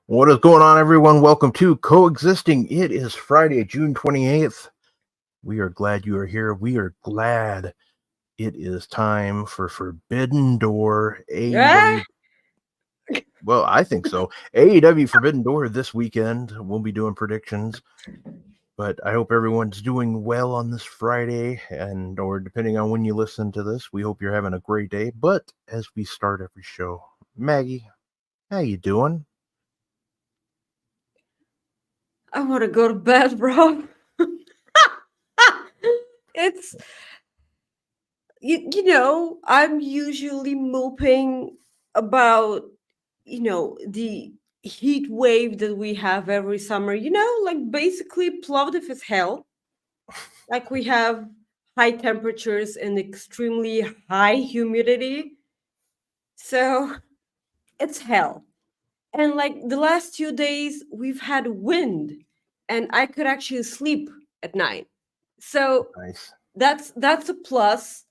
What is going on, everyone? Welcome to Coexisting. It is Friday, June 28th. We are glad you are here. We are glad it is time for Forbidden Door Yeah. AEW. Well, I think so. AEW Forbidden Door this weekend. We'll be doing predictions. But I hope everyone's doing well on this Friday, or depending on when you listen to this, we hope you're having a great day. But as we start every show, Maggie, how you doing? I want to go to bed, bro. It's I'm usually moping about the heat wave that we have every summer. Like basically Plovdiv is hell. Like we have high temperatures and extremely high humidity. So it's hell. And like the last 2 days, we've had wind, and I could actually sleep at night. So Nice. that's a plus.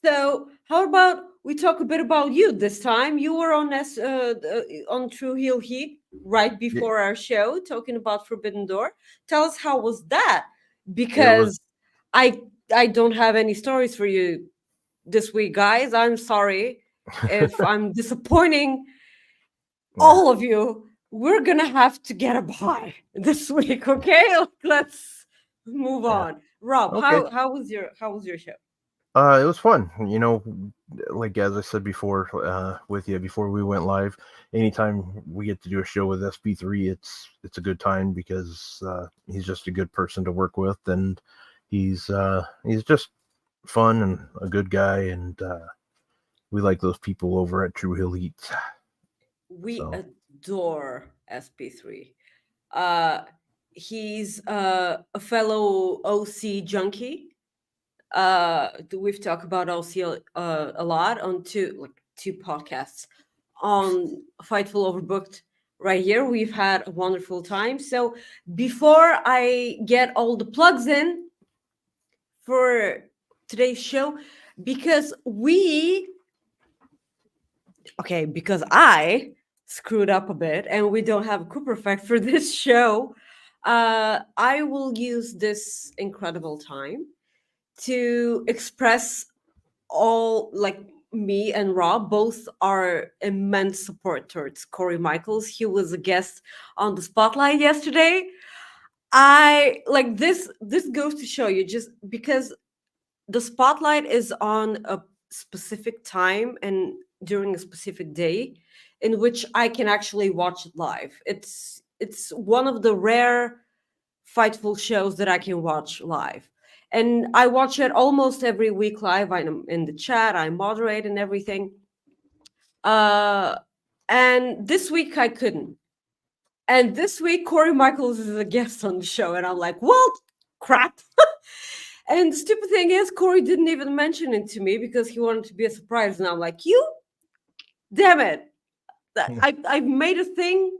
So how about we talk a bit about you this time? You were on True Heel Heat right Yeah, before our show, talking about Forbidden Door. Tell us how was that? it was. Because I I don't have any stories for you this week, guys. I'm sorry if I'm disappointing Yeah. all of you. We're gonna have to get a buy this week, okay? Let's move Yeah. on. Rob, Okay. how was your show? It was fun. Like as I said before, with you before we went live, anytime we get to do a show with SP3, it's a good time because he's just a good person to work with, and he's just fun and a good guy, and we like those people over at True Hill Eats. We So adore SP3. Uh, he's a fellow OC junkie. We've talked about OC a lot on two podcasts on Fightful Overbooked. Right here, we've had a wonderful time. So before I get all the plugs in for today's show, because because I screwed up a bit and we don't have a Cooper effect for this show, I will use this incredible time to express all like me and Rob both are immense support towards Corey Michaels. He was a guest on the Spotlight yesterday. I like this goes to show you just because the Spotlight is on a specific time and during a specific day in which I can actually watch it live. It's one of the rare Fightful shows that I can watch live. And I watch it almost every week live. I'm in the chat, I moderate and everything. Uh, and this week I couldn't. And this week Corey Michaels is a guest on the show, and I'm like, well, crap. And the stupid thing is, Corey didn't even mention it to me because he wanted to be a surprise. And I'm like, you, damn it. I've made a thing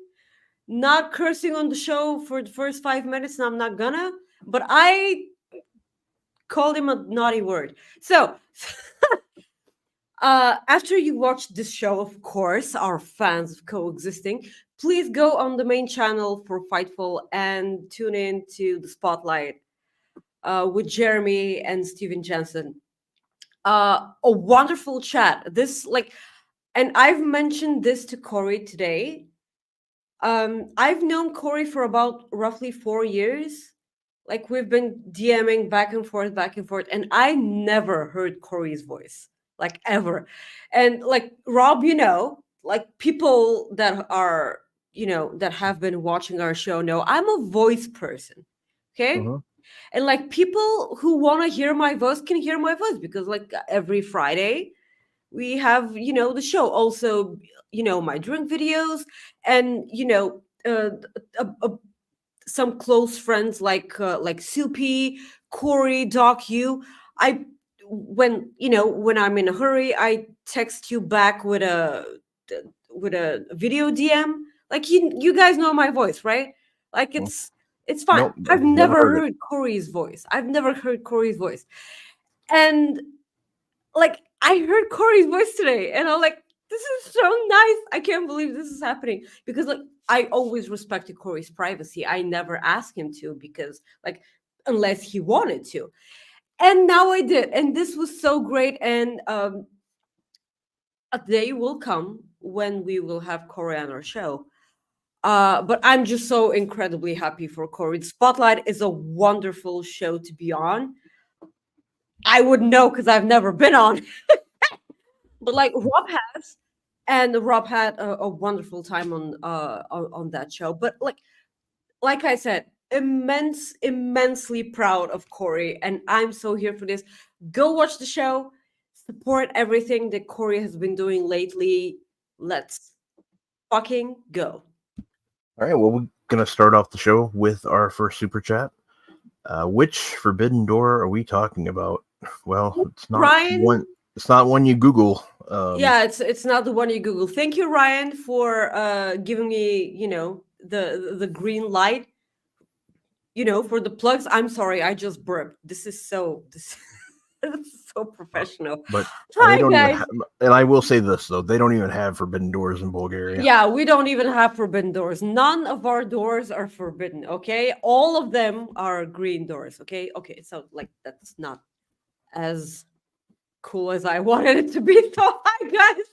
not cursing on the show for the first 5 minutes, and I'm not gonna. But I called him a naughty word. So, after you watch this show, of course, our fans of Coexisting, please go on the main channel for Fightful and tune in to the Spotlight with Jeremy and Steven Jensen. A wonderful chat. And I've mentioned this to Corey today. I've known Corey for about roughly 4 years. Like we've been DMing back and forth, and I never heard Corey's voice, like ever. And like Rob, like people that are, that have been watching our show know I'm a voice person. Okay. mhm. And like people who want to hear my voice can hear my voice because like every Friday we have the show also, my drink videos, and some close friends like Soupy, Corey, Doc, you. I when I'm in a hurry, I text you back with a video DM. Like you guys know my voice, right? Like Mm. it's fine. Nope, I've never never heard it. heard Corey's voice. I've never heard Corey's voice. And like I heard Corey's voice today, and I'm like, This is so nice. I can't believe this is happening because like I always respected Corey's privacy. I never asked him to because like unless he wanted to. And now I did. And this was so great. And a day will come when we will have Corey on our show. But I'm just so incredibly happy for Corey. The Spotlight is a wonderful show to be on. I wouldn't know because I've never been on, but like Rob has, and Rob had a wonderful time on that show. But like I said, immensely proud of Corey, and I'm so here for this. Go watch the show, support everything that Corey has been doing lately. Let's fucking go. All right, well, we're gonna start off the show with our first super chat. Which Forbidden Door are we talking about? Well, it's not Ryan? one. It's not one you Google. Yeah, it's not the one you Google. Thank you, Ryan, for giving me the green light. For the plugs. I'm sorry, I just burped. This is so professional. But Hi, they don't guys. even have, and I will say this though, they don't even have Forbidden Doors in Bulgaria. Yeah, we don't even have forbidden doors. None of our doors are forbidden. Okay, all of them are green doors. Okay, so like that's not as cool as I wanted it to be. So hi guys,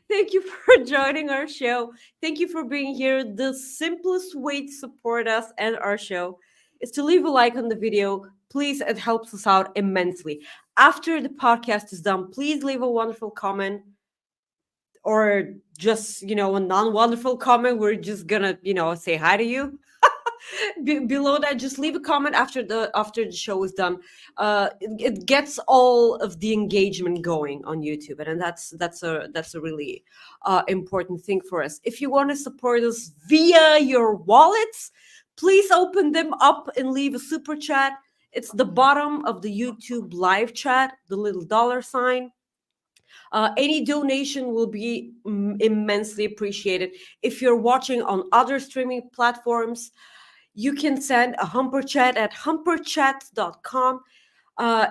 thank you for joining our show. Thank you for being here. The simplest way to support us and our show is to leave a like on the video. Please, it helps us out immensely. After the podcast is done, please leave a wonderful comment or just a non-wonderful comment. We're just gonna say hi to you. Below that, just leave a comment after the show is done. It gets all of the engagement going on YouTube, and that's a really important thing for us. If you want to support us via your wallets, please open them up and leave a super chat. It's the bottom of the YouTube live chat, the little dollar sign. Any donation will be immensely appreciated. If you're watching on other streaming platforms, you can send a humper chat at humperchat.com.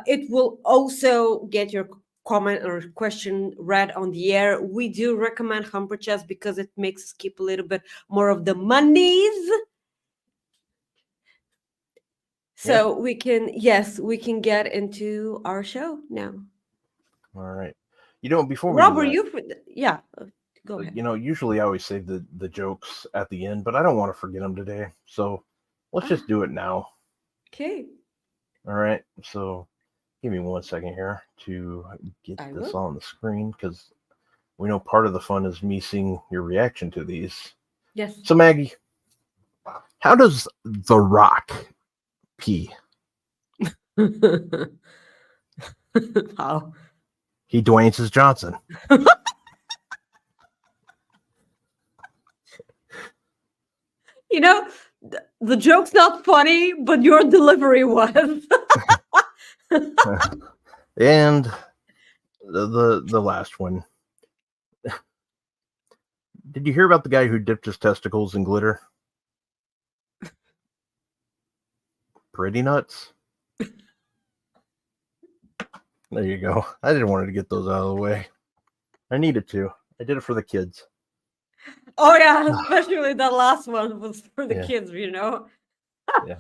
It will also get your comment or question read on the air. We do recommend humper chats because it makes us keep a little bit more of the monies. So we can get into our show now. All right. Before we Rob, do are that, you? Go ahead. Usually I always save the jokes at the end, but I don't want to forget them today. So let's just do it now. Okay. All right. So give me 1 second here to get this on the screen because we know part of the fun is me seeing your reaction to these. Yes. So Maggie, how does The Rock pee? How? He Dwayne's Johnson. The joke's not funny, but your delivery was. And the last one. Did you hear about the guy who dipped his testicles in glitter? Pretty nuts. There you go. I didn't want to get those out of the way. I needed to. I did it for the kids. Oh yeah, especially that last one was for the kids, Yeah.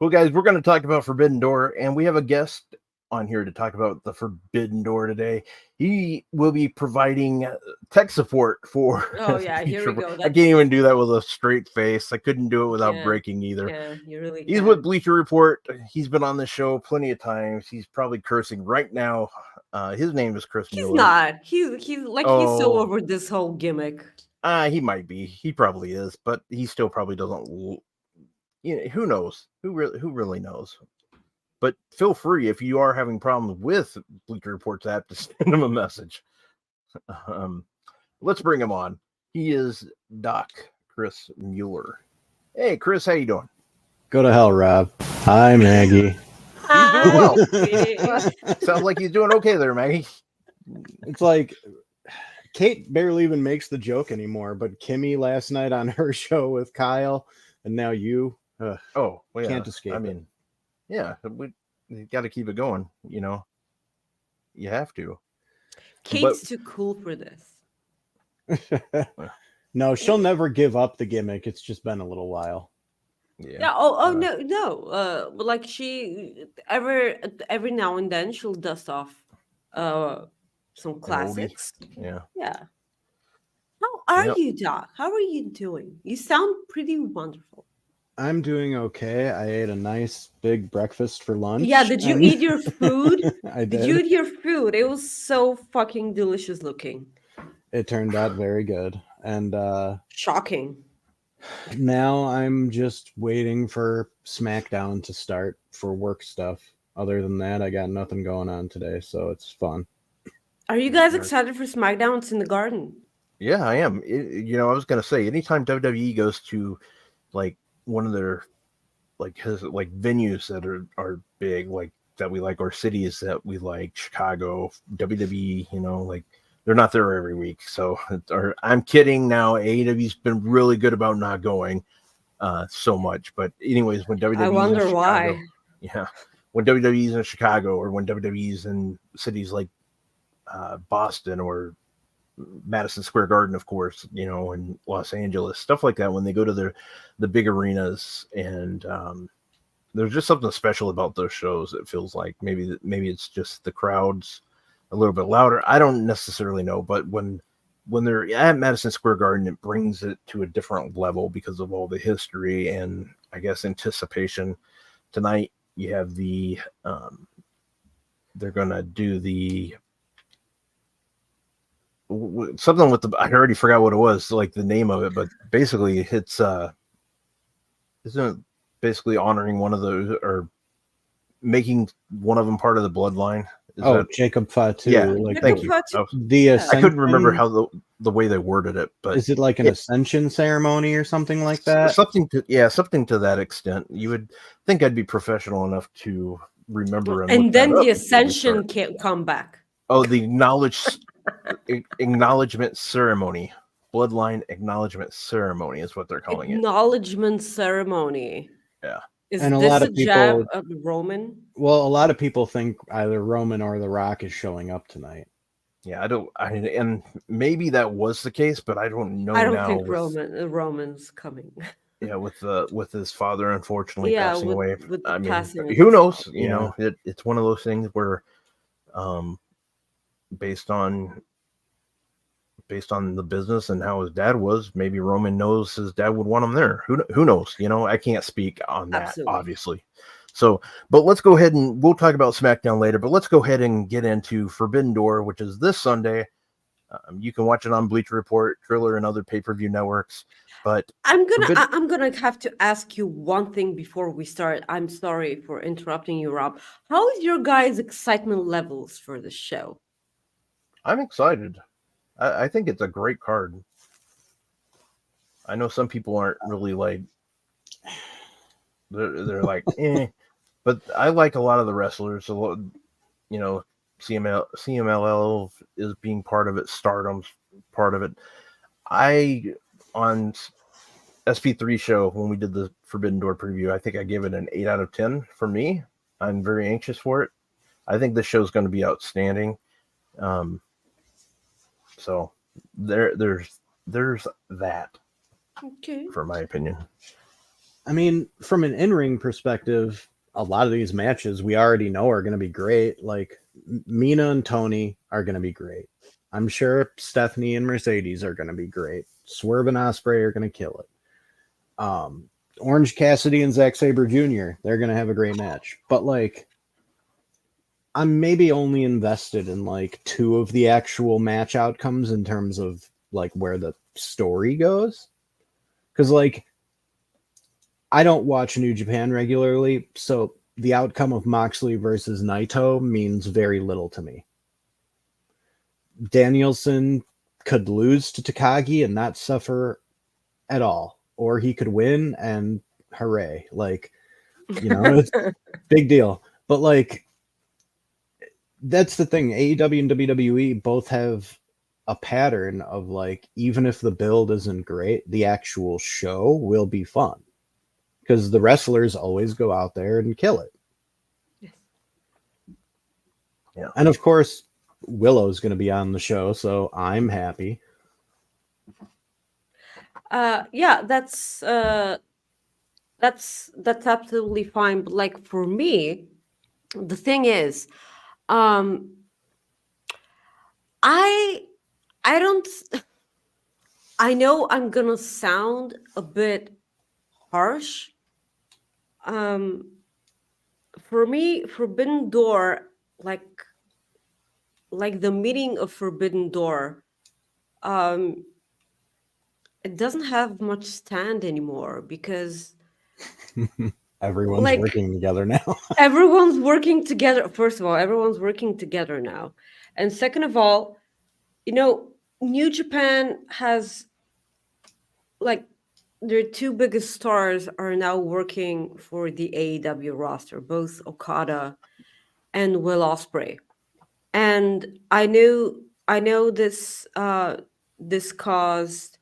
Well, guys, we're going to talk about Forbidden Door, and we have a guest on here to talk about the Forbidden Door today. He will be providing tech support for. Oh yeah, here we go. I can't even do that with a straight face. I couldn't do it without breaking either. Yeah, you really. He's with Bleacher Report. He's been on the show plenty of times. He's probably cursing right now. His name is Chris Mueller. He's not. He's so over this whole gimmick. He might be. He probably is, but he still probably doesn't. Who knows? Who really knows? But feel free if you are having problems with Bleacher Report's app to send him a message. Let's bring him on. He is Doc Chris Mueller. Hey, Chris, how you doing? Go to hell, Rob. Hi, Maggie. He's doing well. Sounds like he's doing okay there, Maggie. It's like Kate barely even makes the joke anymore, but Kimmy last night on her show with Kyle, and now you. Can't escape. I mean, yeah, we got to keep it going. You have to. Kate's too cool for this. No, she'll never give up the gimmick. It's just been a little while. Yeah. Oh no. Like she every now and then she'll dust off some classics. Yeah. Yeah. How are you, Doc? How are you doing? You sound pretty wonderful. I'm doing okay. I ate a nice big breakfast for lunch. Yeah, did you eat your food? I did. Did you eat your food? It was so fucking delicious looking. It turned out very good. And shocking. Now I'm just waiting for Smackdown to start for work stuff. Other than that, I got nothing going on today, so it's fun. Are you guys excited for Smackdown? It's in the garden. Yeah, I am. I was gonna say, anytime WWE goes to like one of their venues that are big, like that we like, or cities that we like, Chicago, WWE, they're not there every week. So, I'm kidding now. AEW's been really good about not going so much. But anyways, when WWE, I wonder in Chicago, why. Yeah, when WWE's in Chicago, or when WWE's in cities like Boston or Madison Square Garden, of course, in Los Angeles, stuff like that, when they go to the big arenas, and there's just something special about those shows. It feels like maybe it's just the crowds a little bit louder. I don't necessarily know, but when they're at Madison Square Garden, it brings it to a different level because of all the history and, I guess, anticipation. Tonight you have they're gonna do something with I already forgot what it was, like the name of it, but basically it's isn't it basically honoring one of those, or making one of them part of the bloodline? Jacob Fatu. Yeah, thank you. I couldn't remember how the way they worded it, but is it like an ascension ceremony or something like that? Something to that extent. You would think I'd be professional enough to remember. And then the ascension can't come back. Oh, the acknowledgement ceremony. Bloodline acknowledgement ceremony is what they're calling it. Acknowledgement ceremony. Yeah. Is this a jab of Roman? Well, a lot of people think either Roman or The Rock is showing up tonight. Yeah, and maybe that was the case, but I don't know. I don't think Roman's coming. Yeah, with his father unfortunately passing away. I mean, passing who knows? It's one of those things where, based on the business and how his dad was, maybe Roman knows his dad would want him there. Who knows? I can't speak on that, obviously. So, but let's go ahead and we'll talk about SmackDown later. But let's go ahead and get into Forbidden Door, which is this Sunday. You can watch it on Bleacher Report, Triller, and other pay-per-view networks. But I'm gonna have to ask you one thing before we start. I'm sorry for interrupting you, Rob. How is your guys' excitement levels for the show? I'm excited. I think it's a great card. I know some people aren't really like, they're like, but I like a lot of the wrestlers. So, CMLL is being part of it. Stardom's part of it. On SP3 show, when we did the Forbidden Door preview, I think I gave it an 8 out of 10 for me. I'm very anxious for it. I think this show is going to be outstanding. So there's that. Okay. For my opinion. I mean, from an in-ring perspective, a lot of these matches we already know are going to be great. Like Mina and Tony are going to be great. I'm sure Stephanie and Mercedes are going to be great. Swerve and Ospreay are going to kill it. Orange Cassidy and Zack Sabre Jr., they're going to have a great match. But like, I'm maybe only invested in like 2 of the actual match outcomes in terms of like where the story goes. Because like, I don't watch New Japan regularly, so the outcome of Moxley versus Naito means very little to me. Danielson could lose to Takagi and not suffer at all, or he could win and hooray. Like, it's a big deal. But like, that's the thing. AEW and WWE both have a pattern of like, even if the build isn't great, the actual show will be fun because the wrestlers always go out there and kill it. Yeah. And of course, Willow's going to be on the show, so I'm happy. Yeah, that's absolutely fine. But like for me, the thing is, um, I I don't. I know I'm gonna sound a bit harsh. Um, for me, Forbidden Door, like the meaning of Forbidden Door, um, it doesn't have much stand anymore because Everyone's like working together now. everyone's working together. First of all, everyone's working together now, and second of all, you know, New Japan has like their two biggest stars are now working for the AEW roster, both Okada and Will Ospreay. And I know this caused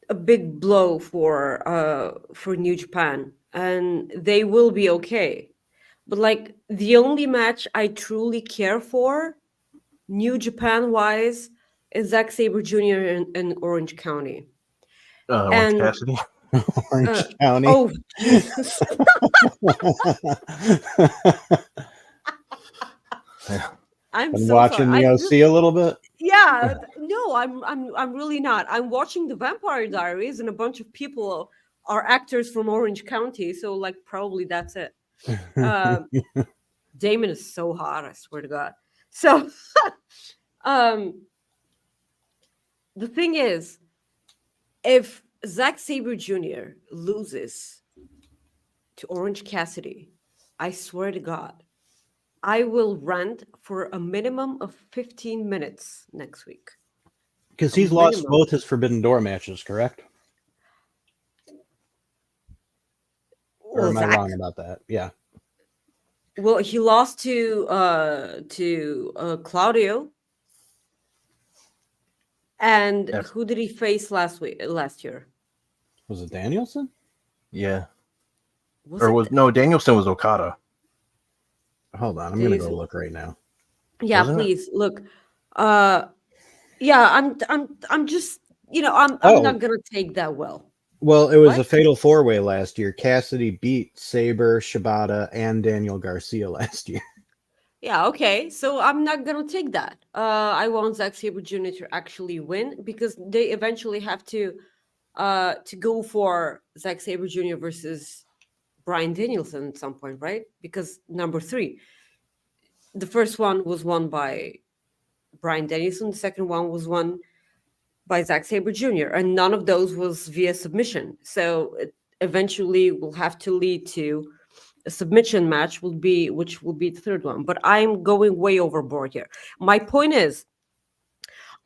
a big blow for New Japan, and they will be okay. But like the only match I truly care for, New Japan wise, is Zack Sabre Jr. in Orange County. Orange And Cassidy. uh, Orange County. oh Jesus. Yeah. I'm Been so sorry. watching the OC a little bit. Yeah, no, I'm really not. I'm watching the Vampire Diaries, and a bunch of people are actors from Orange County, so like probably that's it. Uh, Damon is so hot, I swear to God. So, um, the thing is, if Zack Sabre Jr. loses to Orange Cassidy, I swear to God, I will rant for a minimum of 15 minutes next week. Because A he's lost minimum. both his Forbidden Door matches, correct? Or Well, am I Zach. wrong about that? Yeah. Well, he lost to Claudio, and Yes. who did he face last year? Was it Danielson? Yeah. Was Or it? no, Danielson was Okada, Hold on, I'm gonna go Danielson? look right now. Yeah, wasn't it? please look. Uh, yeah, I'm just I'm Oh, not gonna take that well. well, it was What? a fatal four-way last year. Cassidy beat Sabre, Shibata, and Daniel Garcia last year. Yeah, okay. So I'm not gonna take that. I want Zack Sabre Jr. to actually win because they eventually have to go for Zack Sabre Jr. versus Brian Danielson at some point, right? Because number three, the first one was won by Brian Danielson, the second one was won by Zack Sabre Jr., and none of those was via submission. So it eventually will have to lead to a submission match, which will be the third one. But I'm going way overboard here. My point is,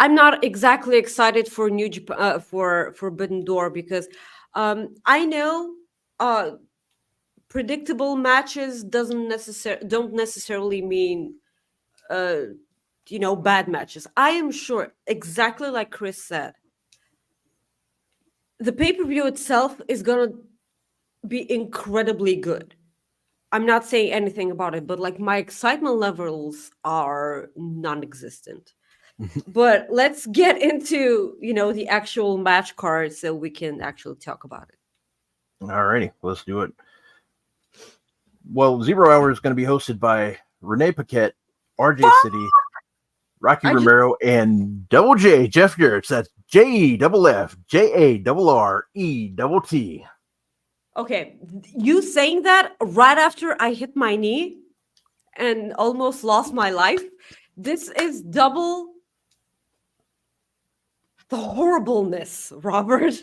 I'm not exactly excited for for Forbidden Door because I know predictable matches don't necessarily mean uh bad matches. I am sure, exactly like Chris said, the pay-per-view itself is gonna be incredibly good. I'm not saying anything about it, but like my excitement levels are non-existent. But let's get into the actual match card so we can actually talk about it. Alrighty, let's do it. Well, 0 Hour is going to be hosted by Renee Paquette, RJ City, Rocky I just Romero, and Double J, Jeff Jarrett. That's JFFJARRETT. Okay, you saying that right after I hit my knee and almost lost my life. This is double the horribleness, Robert.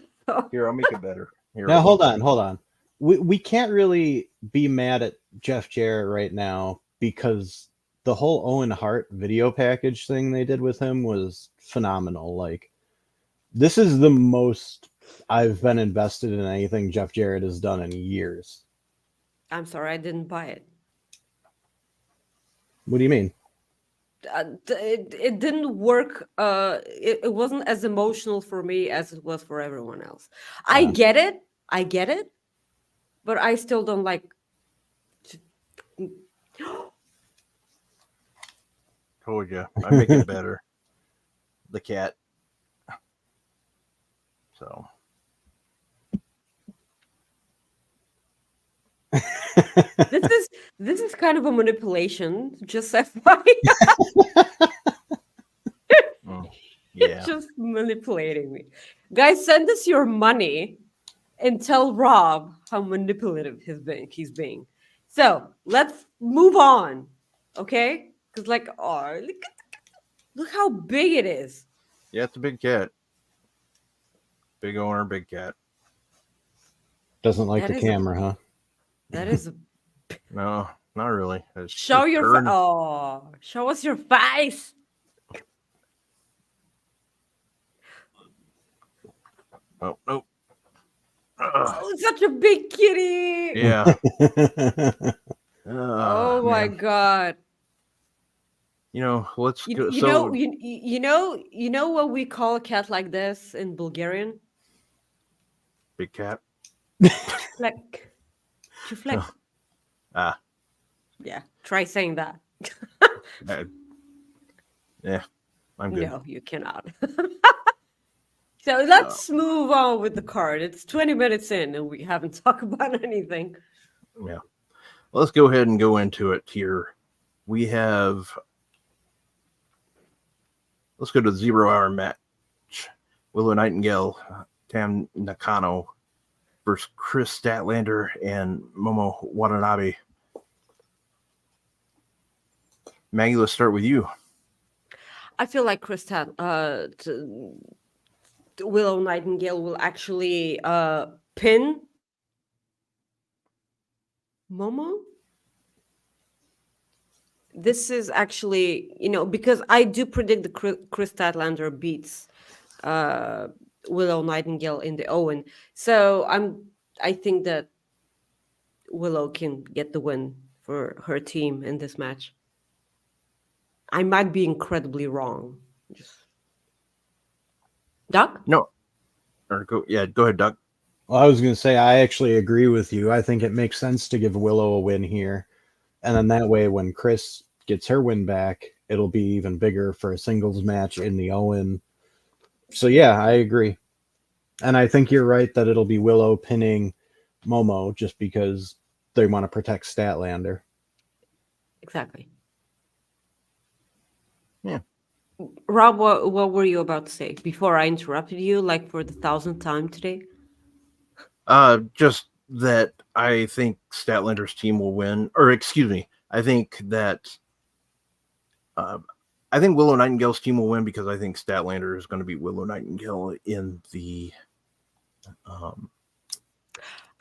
Here, I'll make it better. Here, Now, hold on. We can't really be mad at Jeff Jarrett right now because the whole Owen Hart video package thing they did with him was phenomenal. Like, this is the most I've been invested in anything Jeff Jarrett has done in years. I'm sorry, I didn't buy it. What do you mean? It didn't work. It wasn't as emotional for me as it was for everyone else. I get it, but I still don't like. told you. I'm making it better. The cat. So This is kind of a manipulation. Just FYI, yeah, just manipulating me. Guys, send us your money and tell Rob how manipulative he's being. So let's move on, okay? Because oh, look how big it is. yeah, it's a big cat. Big owner, big cat. Doesn't like That the is a- camera, huh? That is. No, not really. It's Show just your turn. show us your face. Oh nope. Oh, such a big kitty. Yeah. Oh my man. god. Let's go. You know what we call a cat like this in Bulgarian? Big cat. Fleck. Chuflek. Ah. Yeah, try saying that. Yeah, I'm good. No, you cannot. So let's move on with the card. It's 20 minutes in and we haven't talked about anything. Yeah. Let's go ahead and go into it here. We have. Let's go to the 0 hour match. Willow Nightingale, Tam Nakano versus Chris Statlander and Momo Watanabe. Maggie, let's start with you. I feel like Willow Nightingale will actually pin Momo. This is actually, because I do predict the Chris Statlander beats Willow Nightingale in the Owen. So I think that Willow can get the win for her team in this match. I might be incredibly wrong. Duck? No. Go ahead, Duck. Well, I was going to say, I actually agree with you. I think it makes sense to give Willow a win here. And then that way, when Chris gets her win back, it'll be even bigger for a singles match in the Owen. So, yeah, I agree. And I think you're right that it'll be Willow pinning Momo just because they want to protect Statlander. Exactly. Yeah. Rob, what were you about to say before I interrupted you, like for the 1,000th time today? Just that I think Statlander's team will win, or excuse me, I think Willow Nightingale's team will win because I think Statlander is going to beat Willow Nightingale in the.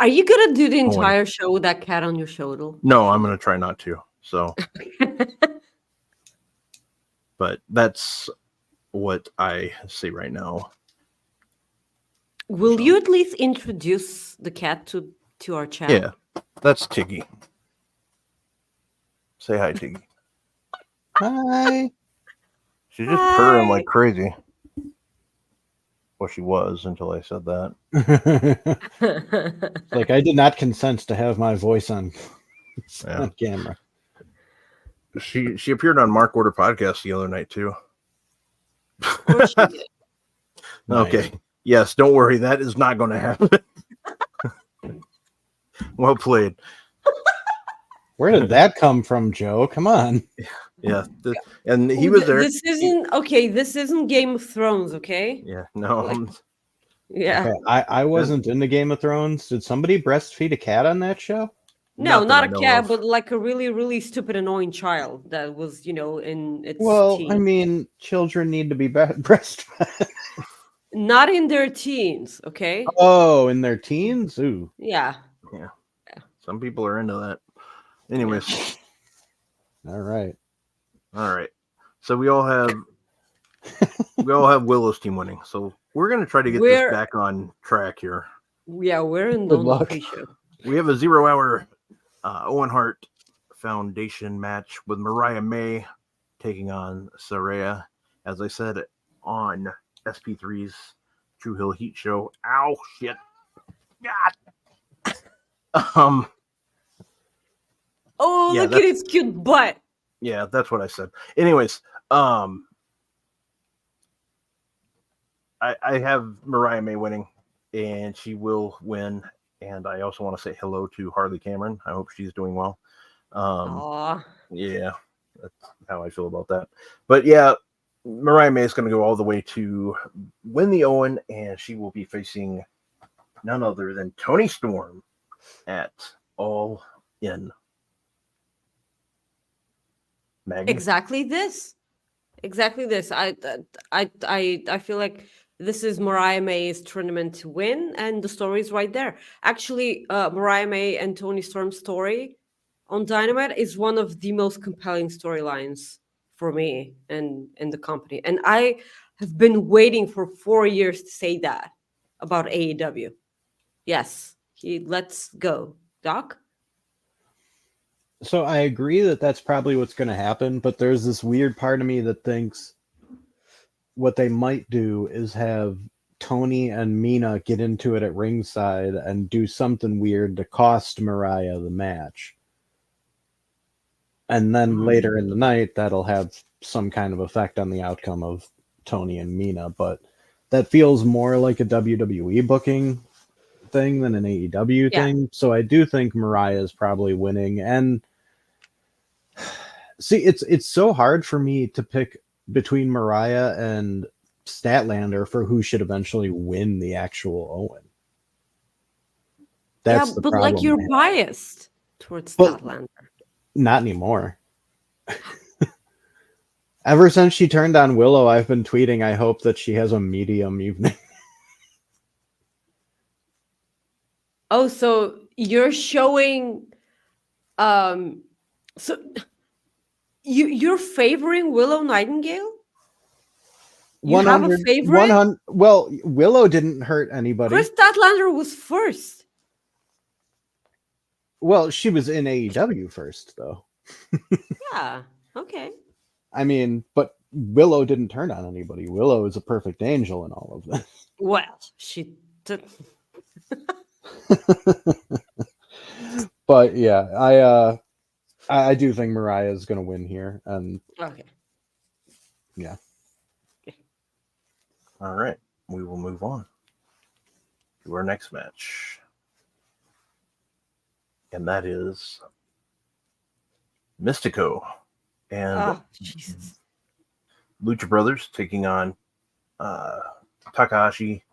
Are you gonna do the entire show with that cat on your shoulder? No, I'm going to try not to. So, but that's what I say right now. Will you at least introduce the cat to our chat? Yeah, that's Tiggy. Say hi, Tiggy. Hi. She's just purring like crazy. Well, she was until I said that. Like, I did not consent to have my voice on camera. She appeared on Mark Order Podcast the other night too. Of course she did. Okay. Nice. Yes, don't worry. That is not going to happen. Well played. Where did that come from, Joe? Come on. Yeah. And he was there. This isn't Game of Thrones, okay? Yeah. No. Yeah. Okay, I wasn't into Game of Thrones. Did somebody breastfeed a cat on that show? No, Not that not I a know cat, of. but like a really, really stupid, annoying child that was, in its Well, teens. I mean, children need to be breastfed. Not in their teens, okay? Oh, in their teens? Ooh. Yeah. Some people are into that. Anyways. All right. All right. So we all have Willow's team winning. So we're going to try to get this back on track here. Yeah, we're in Good the luck. pre-show. We have a 0 hour Owen Hart Foundation match with Mariah May taking on Saraya. As I said on SP3's True Hill Heat show. Ow, shit. God. Oh, Yeah, look at its cute butt. Yeah, that's what I said. Anyways, I I have Mariah May winning, and she will win. And I also want to say hello to Harley Cameron. I hope she's doing well. Aw. Yeah, that's how I feel about that. But yeah, Mariah May is going to go all the way to win the Owen, and she will be facing none other than Toni Storm at All In. Maggie? Exactly this. I feel like this is Mariah May's tournament to win, and the story is right there. Actually, Mariah May and Toni Storm's story on Dynamite is one of the most compelling storylines for me and in the company. And I have been waiting for 4 years to say that about AEW. Yes, let's go. Doc? So I agree that that's probably what's going to happen, but there's this weird part of me that thinks what they might do is have Tony and Mina get into it at ringside and do something weird to cost Mariah the match. And then later in the night, that'll have some kind of effect on the outcome of Tony and Mina. But that feels more like a WWE booking thing than an AEW thing. So I do think Mariah is probably winning. And see, it's so hard for me to pick between Mariah and Statlander for who should eventually win the actual Owen. That's the problem. Like you're biased towards Statlander. Not anymore. Ever since she turned on Willow, I've been tweeting, I hope that she has a medium evening. Oh, so you're showing so you're favoring Willow Nightingale? You have a favorite? 100, well, Willow didn't hurt anybody. Chris Statlander was first. Well, she was in AEW first, though. Yeah, okay. I mean, but Willow didn't turn on anybody. Willow is a perfect angel in all of this. Well, she did. But yeah, I do think Mariah is going to win here, and okay, yeah. All right, we will move on to our next match, and that is Mystico and Lucha Brothers taking on Takahashi.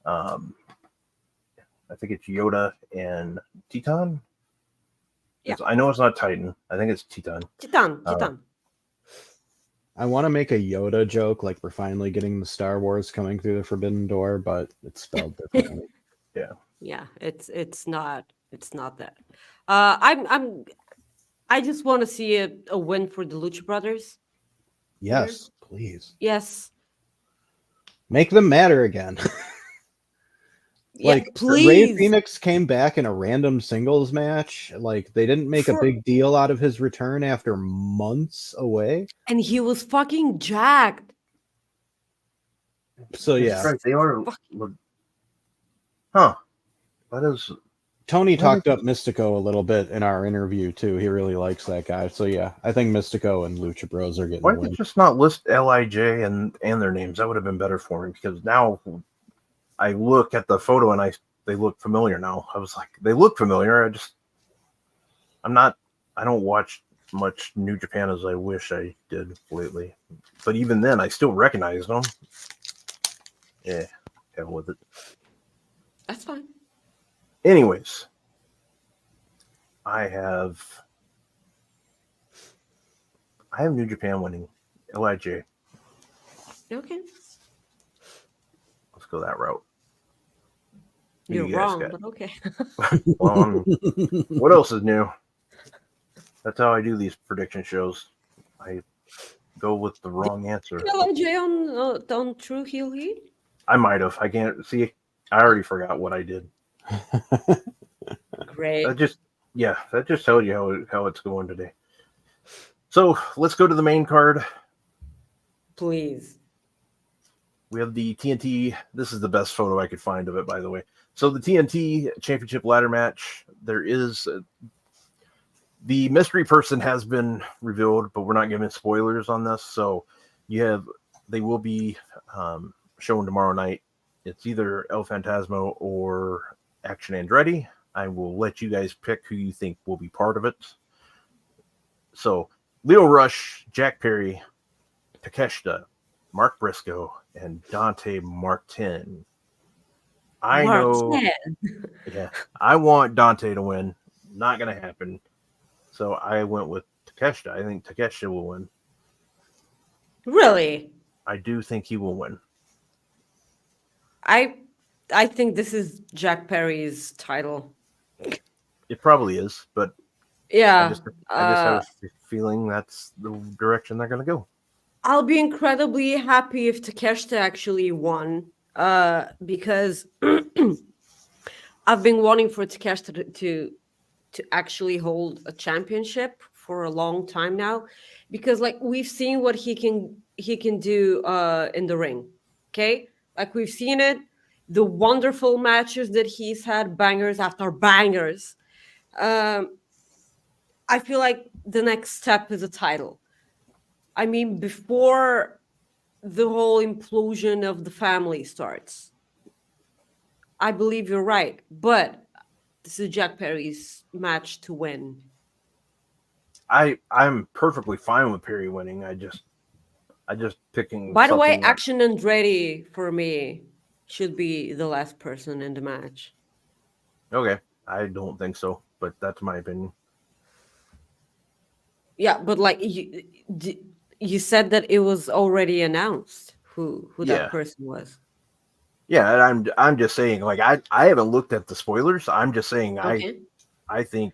I think it's Yoda and Titan. Yeah. I know it's not Titan. I think it's Titan. Titan. I want to make a Yoda joke, like we're finally getting the Star Wars coming through the Forbidden Door, but it's spelled differently. Yeah, it's not that. I just want to see a win for the Lucha Brothers. Yes, please. Yes. Make them matter again. Like, please. Rey Fenix came back in a random singles match. Like, they didn't make a big deal out of his return after months away. And he was fucking jacked. So, yeah. Right, they are. Huh. That is. Tony talked up Mystico a little bit in our interview, too. He really likes that guy. So, yeah, I think Mystico and Lucha Bros are getting Why did they just not list LIJ and their names? That would have been better for me, because now I look at the photo and they look familiar now. I was like, they look familiar. I don't watch much New Japan as I wish I did lately. But even then, I still recognize them. Yeah, hell with it. That's fine. Anyways, I have New Japan winning. LIJ. Okay. Let's go that route. You're wrong, but okay. Well, what else is new? That's how I do these prediction shows. I go with the wrong answer. LIJ on True Heel Heat? I might have. I can't see. I already forgot what I did. Great. That just tells you how it's going today. So let's go to the main card. Please. We have the TNT. This is the best photo I could find of it, by the way. So the TNT Championship ladder match. There is the mystery person has been revealed, but we're not giving spoilers on this. So they will be showing tomorrow night. It's either El Fantasma or Action Andretti. I will let you guys pick who you think will be part of it. So, Leo Rush, Jack Perry, Takeshita, Mark Briscoe, and Dante Martin. I know. Yeah, I want Dante to win. Not going to happen. So I went with Takeshita. I think Takeshita will win. Really? I do think he will win. I think this is Jack Perry's title. It probably is, but Yeah. I just have a feeling that's the direction they're going to go. I'll be incredibly happy if Takeshita actually won, because I've been wanting for Takeshita to actually hold a championship for a long time now, because like we've seen what he can do in the ring. Okay, like we've seen it, the wonderful matches that he's had, bangers after bangers. I feel like the next step is a title. I mean, before the whole implosion of the family starts. I believe you're right, but this is Jack Perry's match to win. I'm perfectly fine with Perry winning. I just picking. By the way, something that- Action Andretti for me should be the last person in the match. Okay, I don't think so, but that's my opinion. Yeah, but like you said that it was already announced who Yeah. that person was. Yeah, and I'm just saying, like I haven't looked at the spoilers. I'm just saying Okay. I think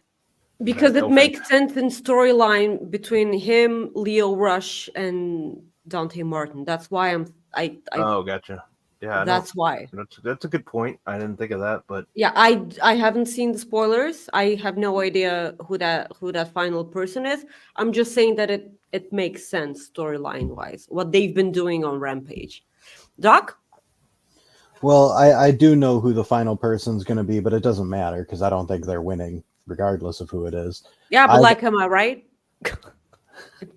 Because that it makes sense in storyline between him, Leo Rush, and Dante Martin. That's why I Oh, gotcha. Yeah, that's why. that's a good point. I didn't think of that, but Yeah, I haven't seen the spoilers. I have no idea who that final person is. I'm just saying that it makes sense storyline wise what they've been doing on Rampage. Doc? Well, I do know who the final person's going to be, but it doesn't matter because I don't think they're winning, regardless of who it is. Yeah, but like, am I right?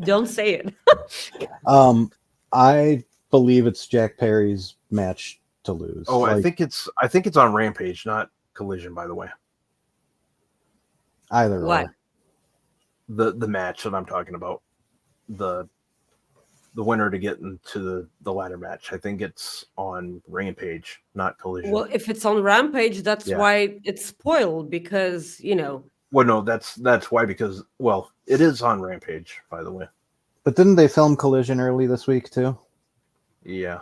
Don't say it. I believe it's Jack Perry's match to lose. oh, I think it's on Rampage, not Collision, by the way. either What? or. The match that I'm talking about, the winner to get into the ladder match. I think it's on Rampage, not Collision. Well, if it's on Rampage, that's Yeah. why it's spoiled because, Well, no, that's why, because it is on Rampage, by the way. But didn't they film Collision early this week too? Yeah.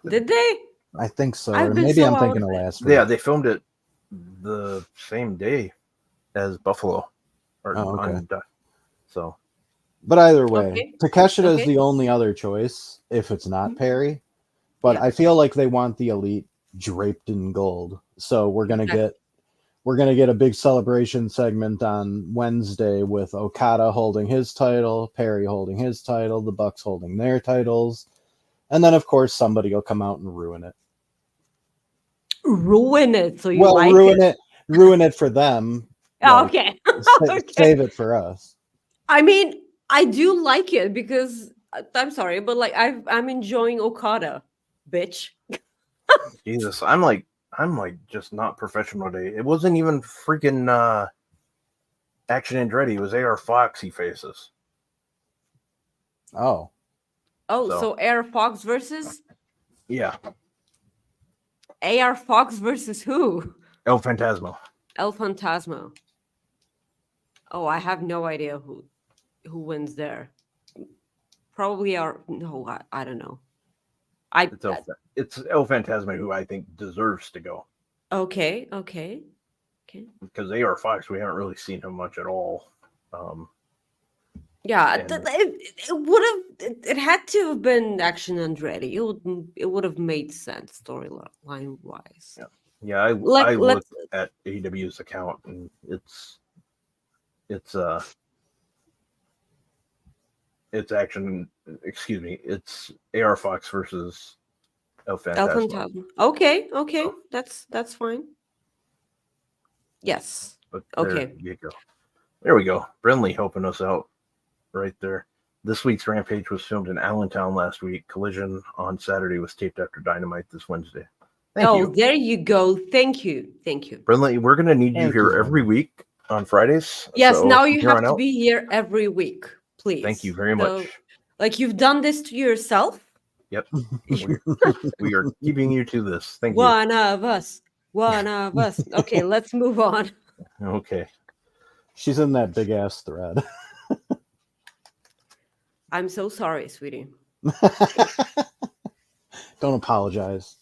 did they? I think so. I've Or been maybe so I'm out thinking of of it. last week. Yeah, they filmed it the same day as Buffalo. Oh, okay. So But either way, Okay. Takeshita is Okay. the only other choice if it's not Perry. But Yeah. I feel like they want the elite draped in gold. So we're gonna get a big celebration segment on Wednesday with Okada holding his title, Perry holding his title, the Bucks holding their titles, and then of course somebody will come out and ruin it. Ruin it so you like ruin it for them. Oh, like, okay. Okay. Save it for us. I mean, I do like it because I'm sorry, but like I'm enjoying Okada, bitch. Jesus, I'm like just not professional today. It wasn't even freaking Action Andretti. It was AR Fox he faces. Oh. Oh, So- so Air Fox versus Yeah, AR Fox versus who? El Fantasma. El Fantasma. Oh, I have no idea who wins there. Probably I don't know. It's El Fantasma who I think deserves to go, Okay. because AR Fox, we haven't really seen him much at all. Yeah, And- it would have. It had to have been Action Andretti. It would have made sense storyline wise. Yeah. Yeah, I Let's looked at AEW's account, and it's Action. Excuse me, it's AR Fox versus El El Fantasma. Fantasma. Okay, that's fine. Yes. But Okay. there you go. There we go. Brenly helping us out right there. This week's Rampage was filmed in Allentown last week. Collision on Saturday was taped after Dynamite this Wednesday. Thank you. There you go. Thank you. Brindley, we're going to need you Thank here you, every Brindley. week on Fridays. Yes, So now from you here have on to out, be here every week, please. Thank you very So, much. like you've done this to yourself. Yep. We are keeping you to this. Thank you. One of us. Okay, let's move on. Okay. She's in that big ass thread. I'm so sorry, sweetie. Don't apologize.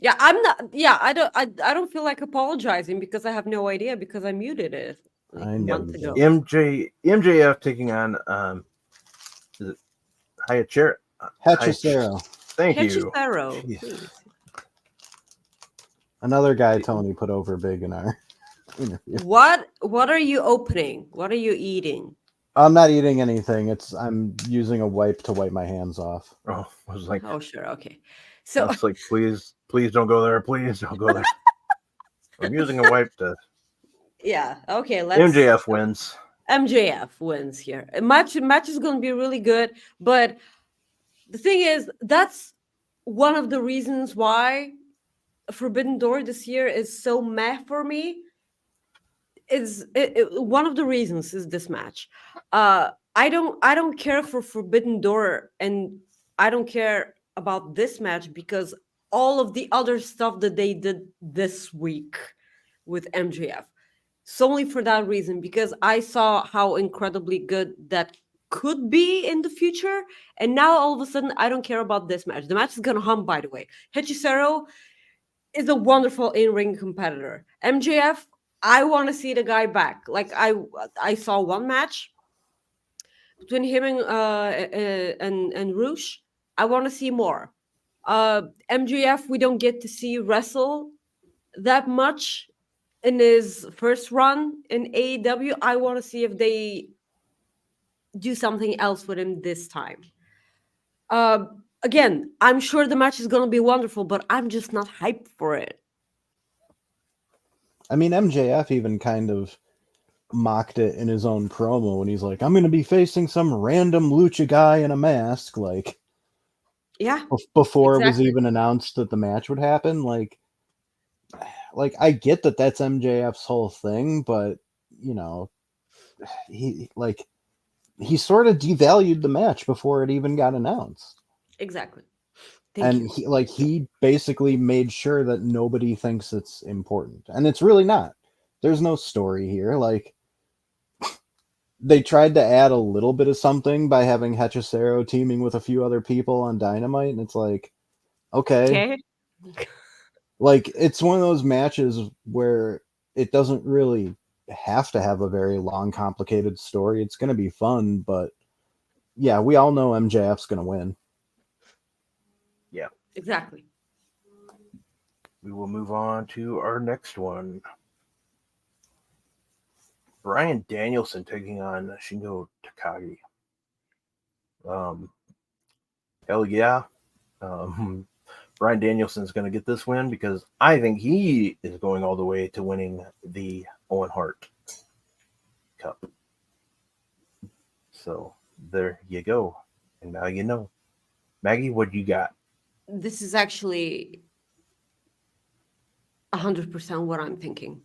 Yeah, I'm not. Yeah, I don't feel like apologizing because I have no idea because I muted it like I know months you ago. did. MJF taking on is it Hechicero. Thank you. Hechicero, Jeez. please. Another guy Tony put over big in our interview. What are you opening? What are you eating? I'm not eating anything. I'm using a wipe to wipe my hands off. Oh, I was like, Oh, sure, okay. I So was like, please don't go there. Please don't go there. I'm using a wipe to. yeah, okay. Let's. MJF wins. MJF wins here. Match is going to be really good, but the thing is, that's one of the reasons why Forbidden Door this year is so meh for me. One of the reasons is this match. I don't care for Forbidden Door, and I don't care about this match because all of the other stuff that they did this week with MJF. Solely for that reason, because I saw how incredibly good that could be in the future, and now all of a sudden I don't care about this match. The match is gonna hum, by the way. Hechicero is a wonderful in-ring competitor. MJF, I want to see the guy back. Like I saw one match between him and Roosh. I want to see more. MJF, we don't get to see wrestle that much in his first run in AEW. I want to see if they do something else with him this time. Again, I'm sure the match is going to be wonderful, but I'm just not hyped for it. I mean, MJF even kind of mocked it in his own promo when he's like, I'm going to be facing some random lucha guy in a mask. Like, yeah, before exactly. it was even announced that the match would happen. Like I get that that's MJF's whole thing, but you know, he sort of devalued the match before it even got announced. Exactly. He basically made sure that nobody thinks it's important, and it's really not. There's no story here. Like, they tried to add a little bit of something by having Hechicero teaming with a few other people on Dynamite, and it's like, okay. Like, it's one of those matches where it doesn't really have to have a very long, complicated story. It's going to be fun, but yeah, we all know MJF's going to win. Yeah. Exactly. We will move on to our next one. Bryan Danielson taking on Shingo Takagi. Hell yeah. Bryan Danielson is going to get this win because I think he is going all the way to winning the Owen Hart Cup. So there you go. And now you know. Maggie, what you got? This is actually 100% what I'm thinking.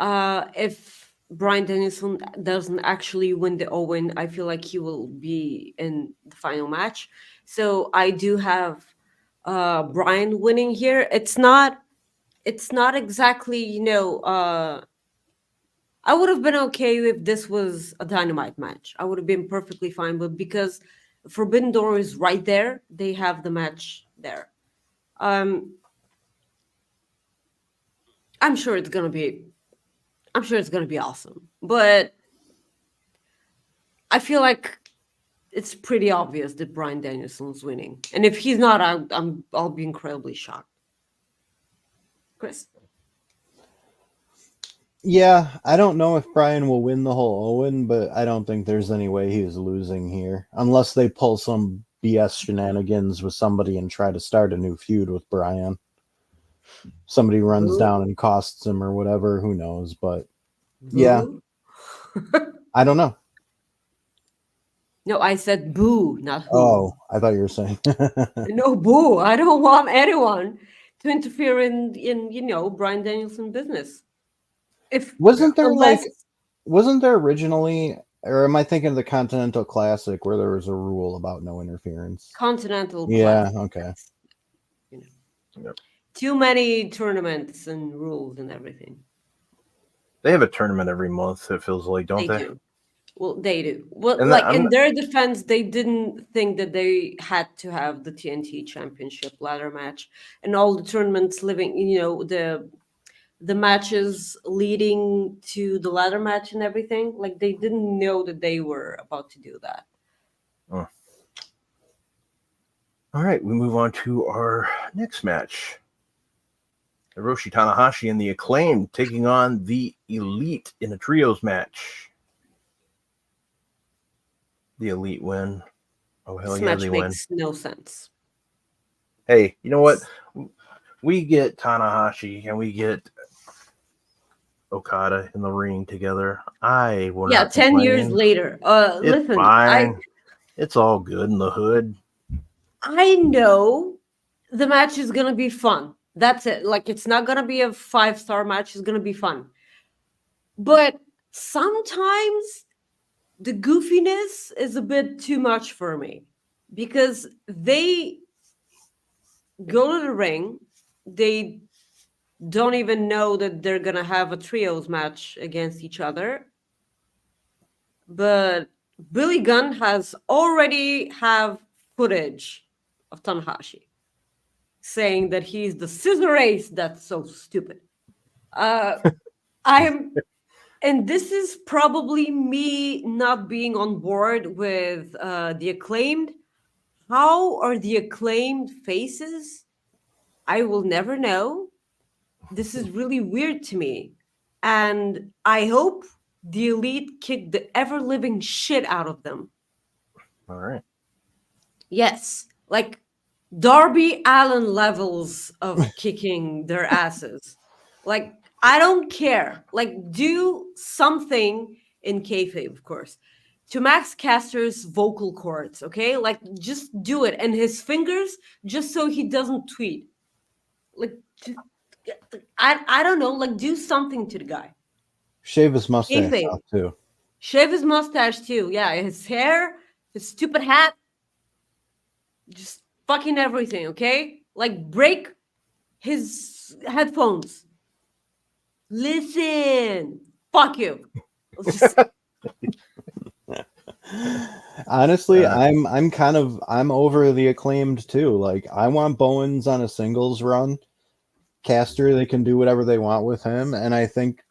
If Bryan Danielson doesn't actually win the Owen, I feel like he will be in the final match. So I do have Bryan winning here. It's not exactly, I would have been okay if this was a Dynamite match. I would have been perfectly fine, but because Forbidden Door is right there, they have the match there. I'm sure it's gonna be awesome, but I feel like it's pretty obvious that Bryan Danielson's winning, and if he's not, I'll be incredibly shocked. Chris? Yeah, I don't know if Bryan will win the whole Owen, but I don't think there's any way he's losing here, unless they pull some BS shenanigans with somebody and try to start a new feud with Bryan. Somebody runs down and costs him or whatever, who knows, but yeah. I don't know. No, I said boo, not who. Oh, I thought you were saying. No, boo. I don't want anyone to interfere in Bryan Danielson business. If wasn't there unless wasn't there originally, or am I thinking of the Continental Classic where there was a rule about no interference? Continental Yeah, Classic, okay. you know, Yep. too many tournaments and rules and everything. They have a tournament every month. It feels like, don't they? Do. Well, they do. Well, And like I'm in their defense, they didn't think that they had to have the TNT Championship ladder match and all the tournaments living. The matches leading to the ladder match and everything. Like they didn't know that they were about to do that. all right. We move on to our next match. Hiroshi Tanahashi and the Acclaimed taking on the Elite in a trios match. The Elite win. Oh, hell This yeah, match they win. makes no sense. Hey, you know what? We get Tanahashi and we get Okada in the ring together. I will Yeah, not 10 years complain. later. It's Listen, fine. It's all good in the hood. I know the match is gonna be fun. That's it. Like it's not gonna be a 5-star match. It's gonna be fun. But sometimes the goofiness is a bit too much for me because they go to the ring, they don't even know that they're gonna have a trios match against each other. But Billy Gunn has already have footage of Tanahashi saying that he's the scissor ace. That's so stupid. I'm and this is probably me not being on board with the Acclaimed. How are the Acclaimed faces? I will never know. This is really weird to me. And I hope the Elite kick the ever living shit out of them. All right. Yes, like Darby Allen levels of kicking their asses. Like, I don't care. Like, do something in kayfabe, of course, to Max Caster's vocal cords, okay? Like, just do it. And his fingers, just so he doesn't tweet. Like, I don't know. Like, do something to the guy. Shave his mustache Kayfabe. off too. Shave his mustache, too. Yeah, his hair, his stupid hat. Just fucking everything, okay? Like break his headphones. Listen. Fuck you. Just, Honestly, I'm over the Acclaimed too. Like I want Bowens on a singles run. Caster, they can do whatever they want with him, and I think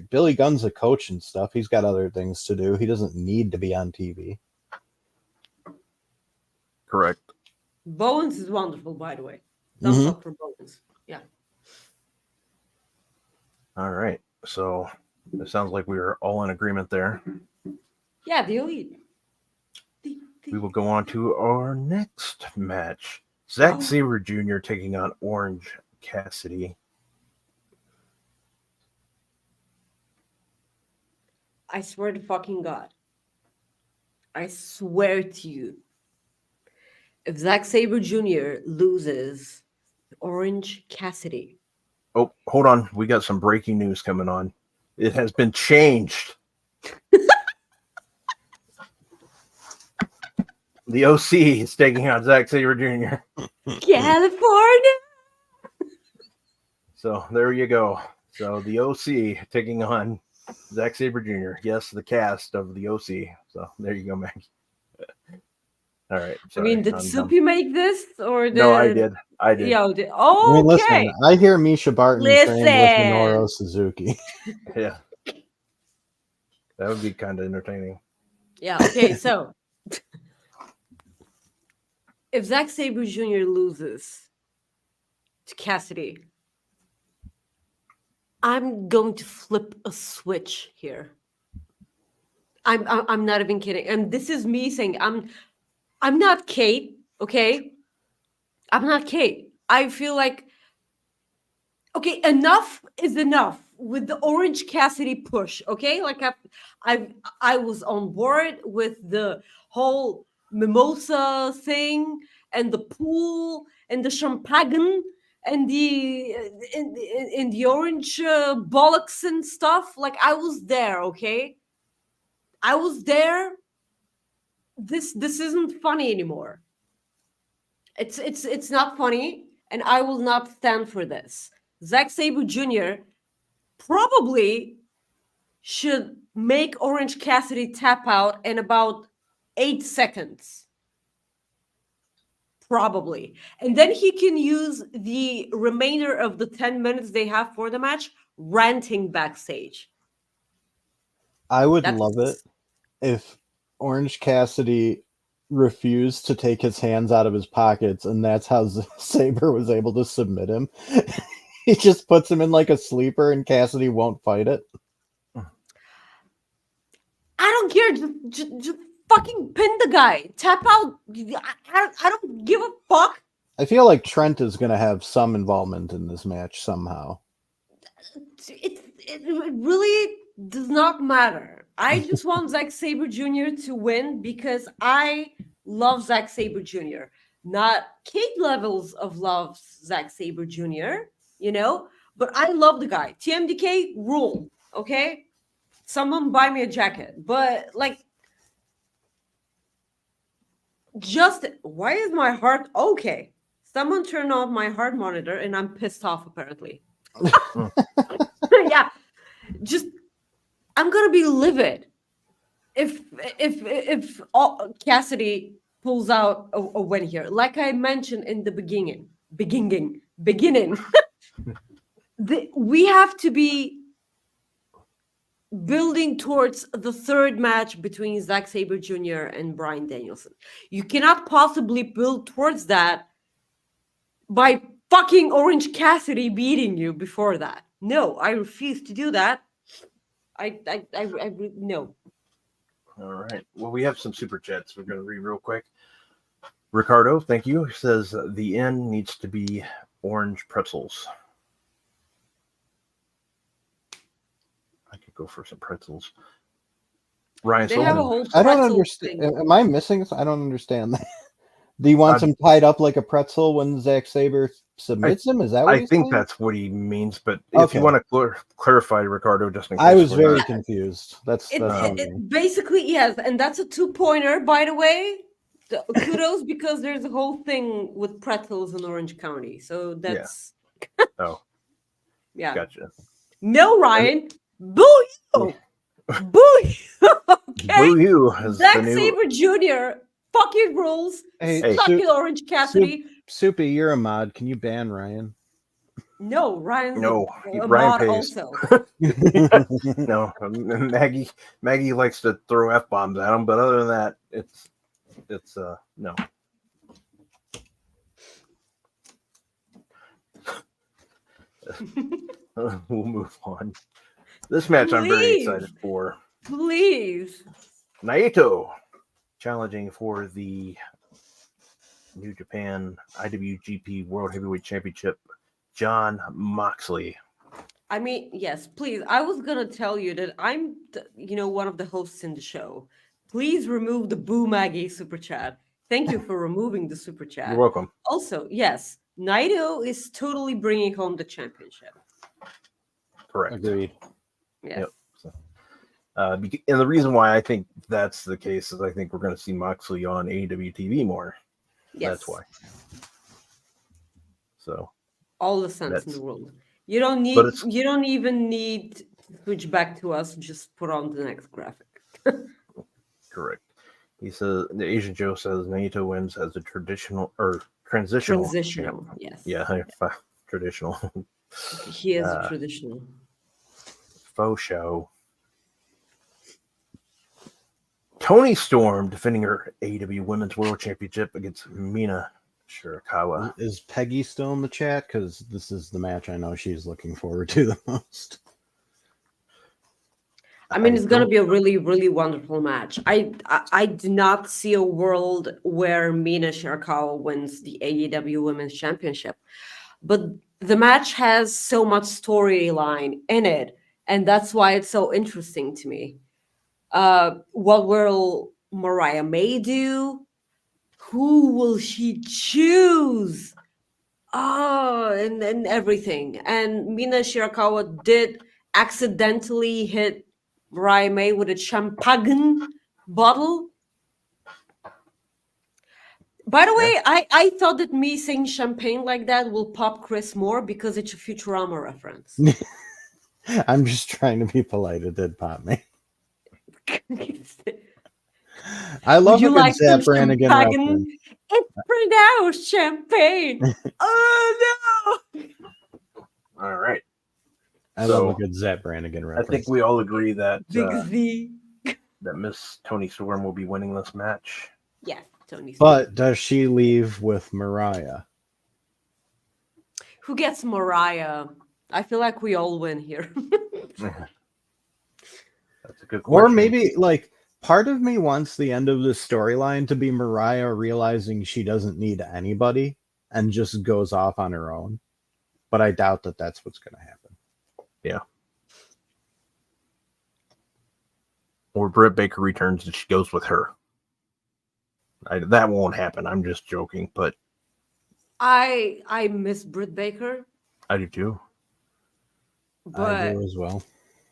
Billy Gunn's a coach and stuff. He's got other things to do. He doesn't need to be on TV. Correct. Bowens is wonderful, by the way. Thumbs up for Bowens. Yeah. All right. So it sounds like we are all in agreement there. Yeah, the Elite. We will go on to our next match. Zack Sabre Jr. taking on Orange Cassidy. I swear to fucking God. I swear to you. If Zack Sabre Jr. loses Orange Cassidy. Oh, hold on. We got some breaking news coming on. It has been changed. The OC is taking on Zack Sabre Jr. California. So there you go. So the OC taking on Zack Sabre Jr. Yes, the cast of the OC. So there you go, Maggie. All right. Sorry, I mean, did Soupy make this or did... No, I did. Yeah. Okay. I mean, listen, I hear Misha Barton trained with Minoru Suzuki. Yeah. That would be kind of entertaining. Yeah. Okay. So if Zack Sabre Jr. loses to Cassidy, I'm going to flip a switch here. I'm not even kidding. And this is me saying I'm not Kate, okay? I'm not Kate. I feel like, okay, enough is enough. with the Orange Cassidy push. Okay, like I was on board with the whole mimosa thing and the pool and the champagne and the orange bollocks and stuff. Like I was there. Okay, I was there. This isn't funny anymore. It's not funny, and I will not stand for this. Zack Sabre Jr. probably should make Orange Cassidy tap out in about 8 seconds. Probably. And then he can use the remainder of the 10 minutes they have for the match ranting backstage. I would love it if Orange Cassidy refused to take his hands out of his pockets, and that's how Sabre was able to submit him. He just puts him in like a sleeper, and Cassidy won't fight it. I don't care. Just fucking pin the guy. Tap out. I don't give a fuck. I feel like Trent is going to have some involvement in this match somehow. It really does not matter. I just want Zack Sabre Jr. to win because I love Zack Sabre Jr. Not Kate levels of love Zack Sabre Jr., you know, but I love the guy. TMDK rule, okay? Someone buy me a jacket. But like, just why is my heart okay? Someone turn off my heart monitor and I'm pissed off apparently. Yeah, just I'm gonna be livid if Cassidy pulls out a win here. Like I mentioned in the beginning, we have to be building towards the third match between Zack Sabre Jr. and Bryan Danielson. You cannot possibly build towards that by fucking Orange Cassidy beating you before that. No, I refuse to do that. I no. All right. Well, we have some super chats we're going to read real quick. Ricardo, thank you. He says the end needs to be orange pretzels. I could go for some pretzels. Ryan, They have a whole I don't pretzel understand. thing. Am I missing this? I don't understand that. Do you want him tied up like a pretzel when Zack Sabre submits him? Is that what I think saying? that's what he means, but if you want to clarify, Ricardo, just in case. I was very confused. That's it basically, yes, and that's a 2-pointer, by the way. Kudos, because there's a whole thing with pretzels in Orange County. So that's oh, yeah. Gotcha. No, Ryan, boo you, boo you. Okay, Boo you. Zack Sabre Jr. Fuck your rules. Hey, Suck it, Orange Cassidy. Soupy, you're a mod. Can you ban Ryan? No, Ryan's no, a Ryan mod pays. also. No, Maggie likes to throw F-bombs at him, but other than that, it's no. We'll move on. This match I'm very excited for. Please. Naito challenging for the New Japan IWGP World Heavyweight Championship, Jon Moxley. I mean, yes, please. I was gonna tell you that I'm, one of the hosts in the show. Please remove the Boo Maggie super chat. Thank you for removing the super chat. You're welcome. Also, yes, Naito is totally bringing home the championship. Correct. Agreed. Yes. Yep. So, and the reason why I think that's the case is I think we're going to see Moxley on AEW TV more. Yes. That's why. So all the sense in the world. You don't even need to switch back to us. Just put on the next graphic. Correct. He says the Asian Joe says Naito wins as a transitional. Yes. Yeah, traditional. He is a traditional. Faux show. Toni Storm defending her AEW Women's World Championship against Mina Shirakawa. Is Peggy still in the chat? Because this is the match I know she's looking forward to the most. I mean, it's going to be a really, really wonderful match. I do not see a world where Mina Shirakawa wins the AEW Women's Championship. But the match has so much storyline in it, and that's why it's so interesting to me. What will Mariah May do? Who will she choose? Oh, and everything. And Mina Shirakawa did accidentally hit Mariah May with a champagne bottle. By the way, I thought that me saying champagne like that will pop Chris more because it's a Futurama reference. I'm just trying to be polite. It did pop me. I love you a good like some Zap Brannigan champagne? reference. It's pronounced champagne. Oh no! All right. I So, love a good Zap Brannigan I reference. think we all agree that Big Z. that Miss Toni Storm will be winning this match. Yes, Tony. But does she leave with Mariah? Who gets Mariah? I feel like we all win here. That's a good question. Or maybe, like, part of me wants the end of this storyline to be Mariah realizing she doesn't need anybody and just goes off on her own. But I doubt that that's what's going to happen. Yeah. Or Britt Baker returns and she goes with her. That won't happen. I'm just joking, but I miss Britt Baker, I do too. but I do as well.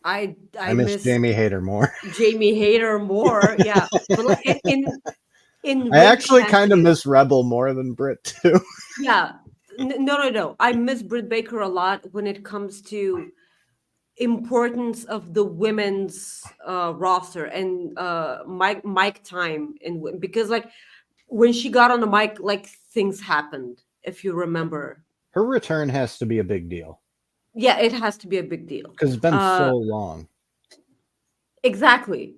I miss Jamie Hayter more. Jamie Hayter more. Yeah, but like in I actually kind of miss Rebel more than Britt too. Yeah, no. I miss Britt Baker a lot when it comes to importance of the women's roster and mic time, and because like when she got on the mic, like things happened. If you remember, Her return has to be a big deal. Yeah, it has to be a big deal because it's been so long. Exactly.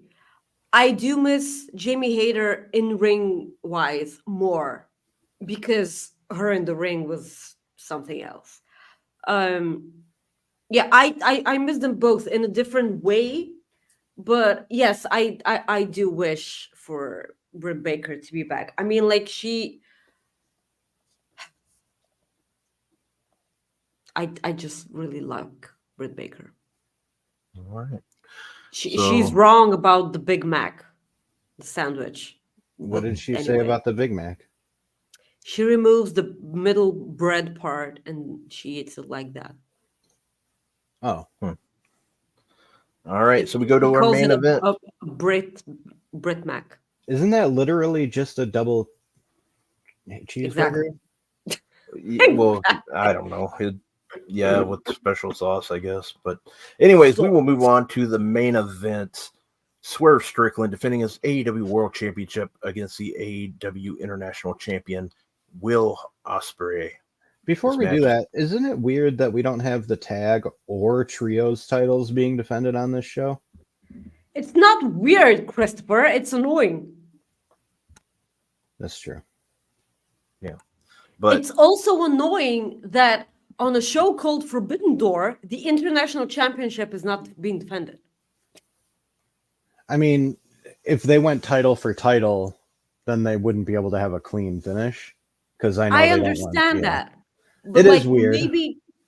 I do miss Jamie Hayter in ring wise more because her in the ring was something else. Yeah, I miss them both in a different way, but yes, I do wish for Britt Baker to be back. I mean, like I just really like Britt Baker. All right. She's wrong about the Big Mac, the sandwich. What did she say about the Big Mac? She removes the middle bread part and she eats it like that. Oh. All right, so we go to our main event. Brit Mac. Isn't that literally just a double cheeseburger? Exactly. Well, I don't know. Yeah, with special sauce, I guess. But anyways, we will move on to the main event. Swerve Strickland defending his AEW World Championship against the AEW International Champion, Will Ospreay. Before we do that, isn't it weird that we don't have the tag or trios titles being defended on this show? It's not weird, Christopher. It's annoying. That's true. Yeah. But it's also annoying that on a show called Forbidden Door, the International Championship is not being defended. I mean, if they went title for title, then they wouldn't be able to have a clean finish. Because I know I understand that. But it is weird.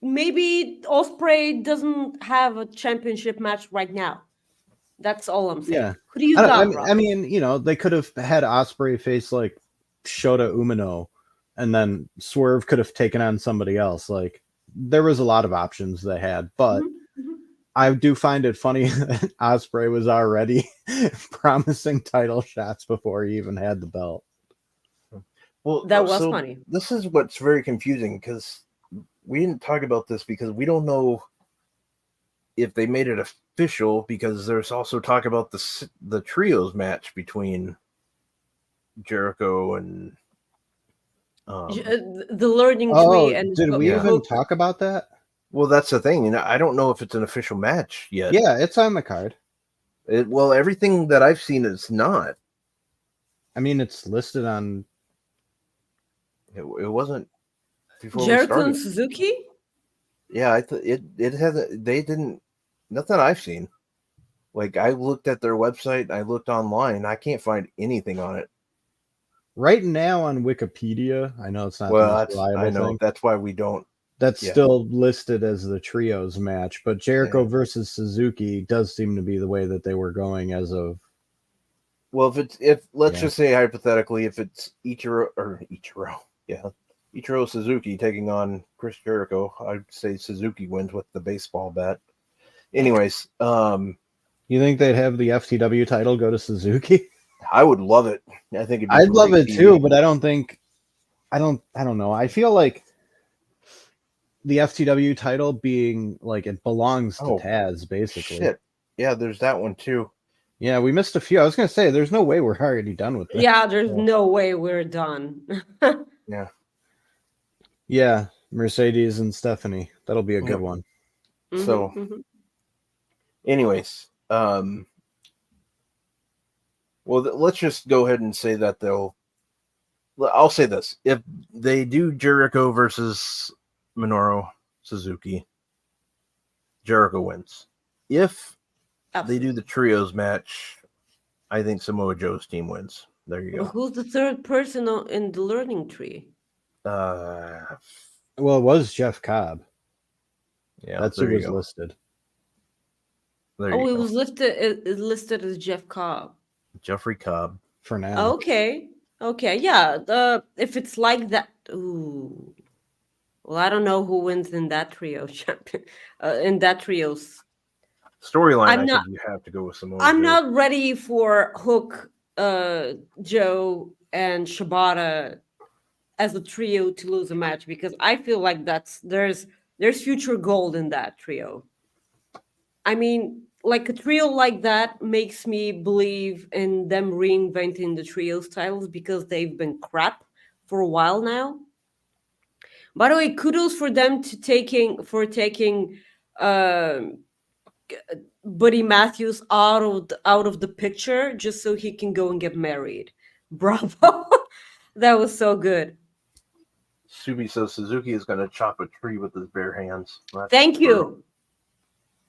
Maybe Ospreay doesn't have a championship match right now. That's all I'm saying. Yeah. Who do you got, I mean, you know, they could have had Ospreay face like Shota Umino, and then Swerve could have taken on somebody else. Like, there was a lot of options they had, but I do find it funny that Ospreay was already promising title shots before he even had the belt. Well, that was funny. This is what's very confusing because we didn't talk about this because we don't know if they made it official, because there's also talk about the trios match between Jericho and the learning tree. And did we even talk about that? Well, that's the thing. You know, I don't know if it's an official match yet. Yeah, it's on the card. Well, everything that I've seen is not. I mean, it's listed on. It wasn't before Jericho and Suzuki. Yeah, it hasn't. They didn't. Nothing I've seen. Like, I looked at their website, I looked online, I can't find anything on it. Right now on Wikipedia, I know it's not. Well, I know thing. That's why we don't That's Yeah. still listed as the trios match, but Jericho versus Suzuki does seem to be the way that they were going as of. Well, let's just say hypothetically, if it's Ichiro Suzuki taking on Chris Jericho, I'd say Suzuki wins with the baseball bat. Anyways, You think they'd have the FTW title go to Suzuki? I would love it. I think I'd love it TV. too, but I don't know. I feel like the FTW title being like it belongs to Taz, basically. Shit. Yeah, there's that one too. Yeah, we missed a few. I was gonna say there's no way we're already done with this. Yeah, there's no way we're done. Yeah. Yeah, Mercedes and Stephanie. That'll be a good one. So anyways, well, let's just go ahead and say that I'll say this. If they do Jericho versus Minoru Suzuki, Jericho wins. If they do the trios match, I think Samoa Joe's team wins. There you go. Who's the third person in the learning tree? Well, it was Jeff Cobb. Yeah, that's who was listed. It was listed as Jeff Cobb. Jeffrey Cobb for now. Okay, yeah. If it's like that, ooh. Well, I don't know who wins in that trio champion. In that trio's storyline, I think you have to go with Samoa Joe. Not ready for Hook, Joe, and Shibata as a trio to lose a match because I feel like there's future gold in that trio. I mean, like a trio like that makes me believe in them reinventing the trio styles because they've been crap for a while now. By the way, kudos for them taking Buddy Matthews out of the picture just so he can go and get married. Bravo. That was so good. Subi says Suzuki is going to chop a tree with his bare hands. Thank you.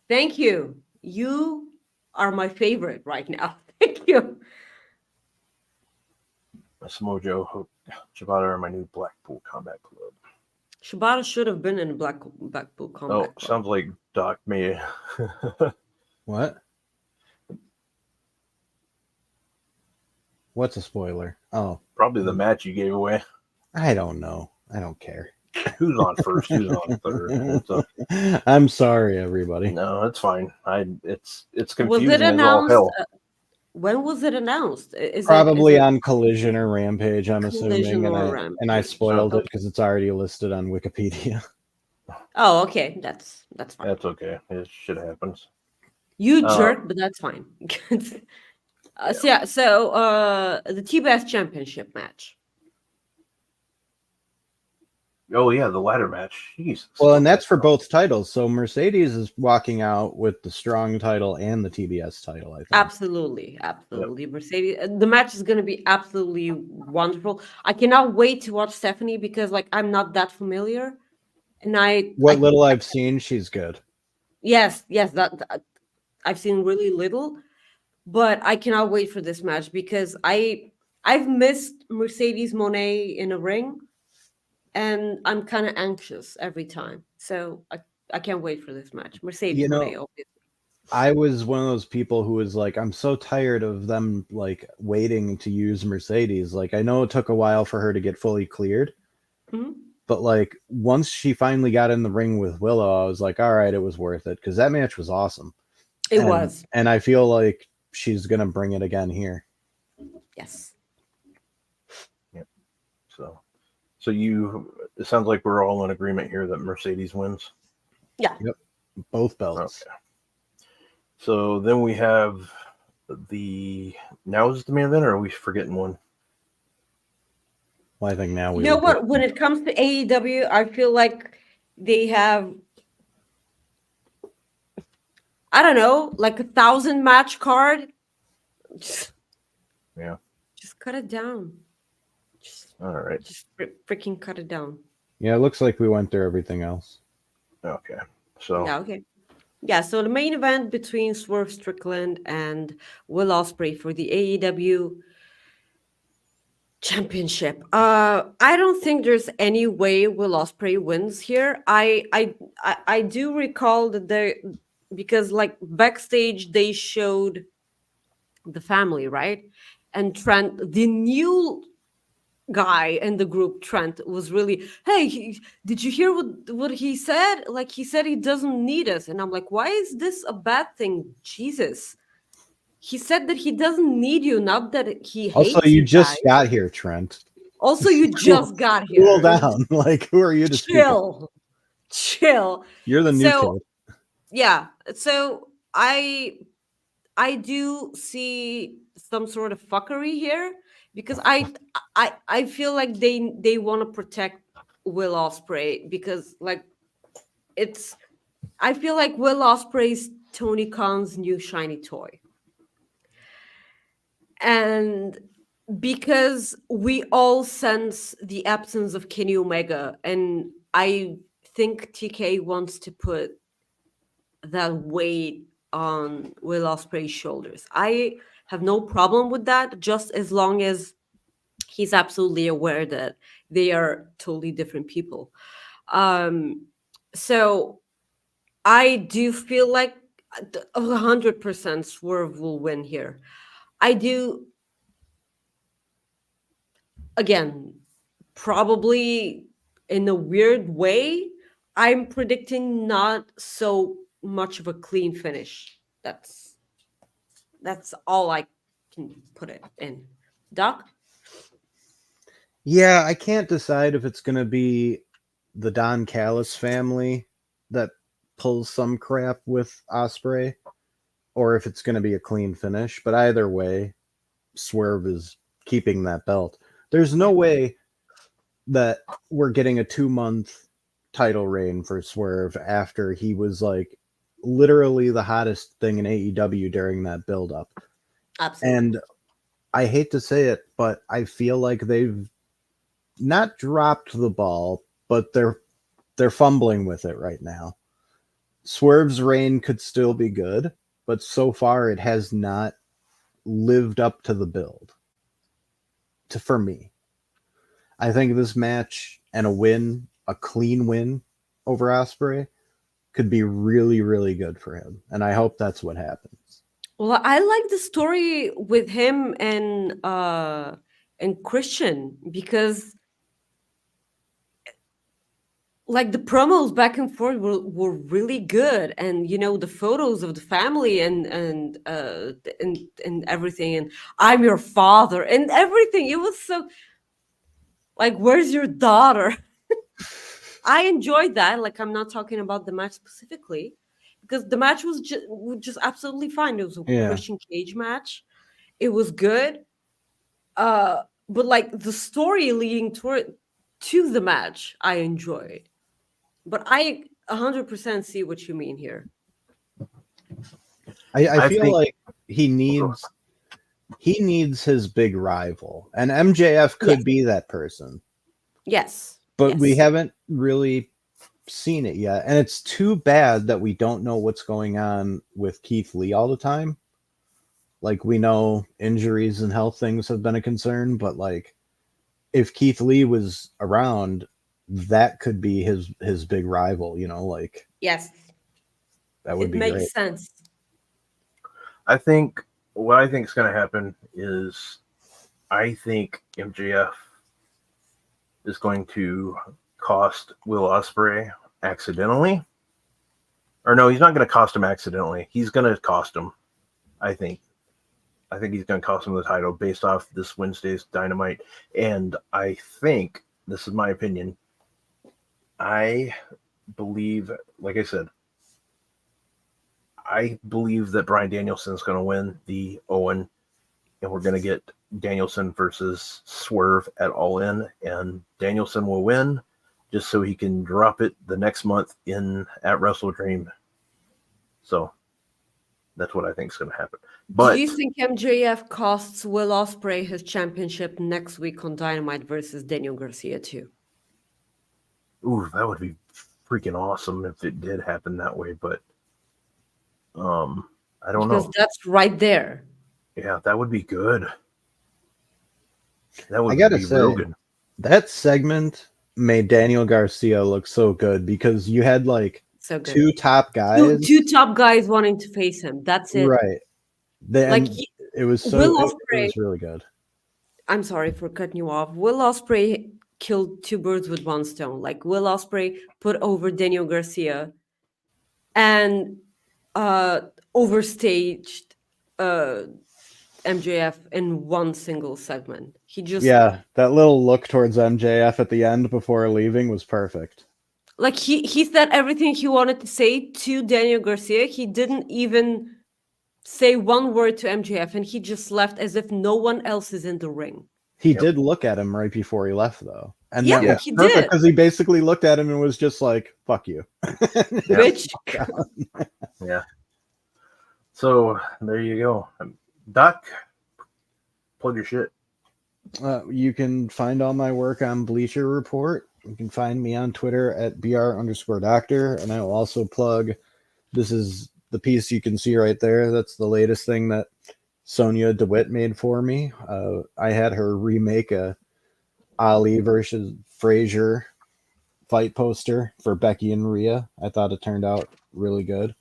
Thank you. You are my favorite right now. Thank you. Samoa Joe, Shibata are my new Blackpool Combat Club. Shibata should have been in Blackpool Combat Club. Sounds like Doc may. What? What's a spoiler? Oh, probably the match you gave away. I don't know. I don't care. Who's on first? Who's on third? I'm sorry, everybody. No, it's fine. It's confusing as all hell. When was it announced? Probably on Collision or Rampage, I'm assuming, and I spoiled it because it's already listed on Wikipedia. Oh, okay, that's fine. That's okay. It shit happens. You jerk, but that's fine. So the TBS Championship match. Oh yeah, the ladder match. Jesus. Well, and that's for both titles. So Mercedes is walking out with the strong title and the TBS title, I think. Absolutely. Yep. Mercedes. The match is going to be absolutely wonderful. I cannot wait to watch Stephanie because, I'm not that familiar, and I've seen, she's good. Yes, that I've seen really little, but I cannot wait for this match because I've missed Mercedes Moné in a ring. And I'm kind of anxious every time. So I can't wait for this match. Mercedes Moné, obviously. I was one of those people who was like, I'm so tired of them waiting to use Mercedes. I know it took a while for her to get fully cleared. Mm-hmm. But once she finally got in the ring with Willow, I was like, all right, it was worth it. Because that match was awesome. It was. And I feel like she's going to bring it again here. Yes. Yep. So it sounds like we're all in agreement here that Mercedes wins. Yeah. Yep. Both belts. Okay. So then we have now is it the main event or are we forgetting one? Well, I think now you know what? When it comes to AEW, I feel like they have, I don't know, 1,000 match card. Just cut it down. All right. Just freaking cut it down. Yeah, it looks like we went through everything else. Okay. So. Yeah, okay. Yeah, so the main event between Swerve Strickland and Will Ospreay for the AEW Championship. I don't think there's any way Will Ospreay wins here. I do recall that because like backstage they showed the family, right? And Trent, the new guy in the group, Trent, was really, hey, did you hear what he said? Like he said he doesn't need us, and I'm like, why is this a bad thing? Jesus, he said that he doesn't need you, not that he Also, hates you you guys. just got here, Trent. Also, you just got here. Cool down. Like, who are you to speak? Chill. You're the new kid. Yeah. So I do see some sort of fuckery here because I feel like they want to protect Will Ospreay because like I feel like Will Ospreay's Tony Khan's new shiny toy. And because we all sense the absence of Kenny Omega, and I think TK wants to put that weight on Will Ospreay's shoulders. I have no problem with that, just as long as he's absolutely aware that they are totally different people. So I do feel like 100% Swerve will win here. I do, again, probably in a weird way, I'm predicting not so much of a clean finish. That's all I can put it in. Doc? Yeah, I can't decide if it's going to be the Don Callis family that pulls some crap with Ospreay or if it's going to be a clean finish. But either way, Swerve is keeping that belt. There's no way that we're getting a 2-month title reign for Swerve after he was like literally the hottest thing in AEW during that build-up. Absolutely. And I hate to say it, but I feel like they've not dropped the ball, but they're fumbling with it right now. Swerve's reign could still be good, but so far it has not lived up to the build. For me, I think this match and a clean win over Ospreay, could be really, really good for him, and I hope that's what happens. Well, I like the story with him and Christian because like the promos back and forth were really good, and you know the photos of the family and everything, and I'm your father and everything. It was so like, where's your daughter? I enjoyed that. Like, I'm not talking about the match specifically because the match was just absolutely fine. It was a Christian Cage match. It was good. But like the story leading to the match, I enjoyed. But I 100% see what you mean here. I feel like he needs his big rival, and MJF could be that person. Yes. But we haven't really seen it yet, and it's too bad that we don't know what's going on with Keith Lee all the time. Like, we know injuries and health things have been a concern, but like if Keith Lee was around, that could be his big rival, you know, like. Yes. That would be great. It makes sense. What I think is going to happen is I think MJF is going to cost Will Ospreay accidentally. Or no, he's not going to cost him accidentally. He's going to cost him, I think. I think he's going to cost him the title based off this Wednesday's Dynamite. And I think, this is my opinion, I believe, like I said, I believe that Bryan Danielson is going to win the Owen, and we're going to get Danielson versus Swerve at All In, and Danielson will win just so he can drop it the next month at Wrestle Dream. So that's what I think is going to happen. But do you think MJF costs Will Ospreay his championship next week on Dynamite versus Daniel Garcia too? Ooh, that would be freaking awesome if it did happen that way, but I don't know. Because that's right there. Yeah, that would be good. That would I gotta be real say, good. that segment made Daniel Garcia look so good because you had like So good. two top guys, Two top guys wanting to face him. That's it. right? Like Then it was Will it Ospreay. was really good. I'm sorry for cutting you off. Will Ospreay killed two birds with one stone. Like Will Ospreay put over Daniel Garcia and overstaged MJF in one single segment. He just Yeah, that little look towards MJF at the end before leaving was perfect. like he said everything he wanted to say to Daniel Garcia. He didn't even say one word to MJF, and he just left as if no one else is in the ring. He Yep. did look at him right before he left, though, and Yeah, that was he perfect did. because he basically looked at him and was just like, "Fuck you, Bitch. Yeah. So there you go. Doc, plug your shit. You can find all my work on Bleacher Report. You can find me on Twitter at br_doctor, and I will also plug. This is the piece you can see right there. That's the latest thing that Sonia DeWitt made for me. I had her remake a Ali versus Frazier fight poster for Becky and Rhea. I thought it turned out really good.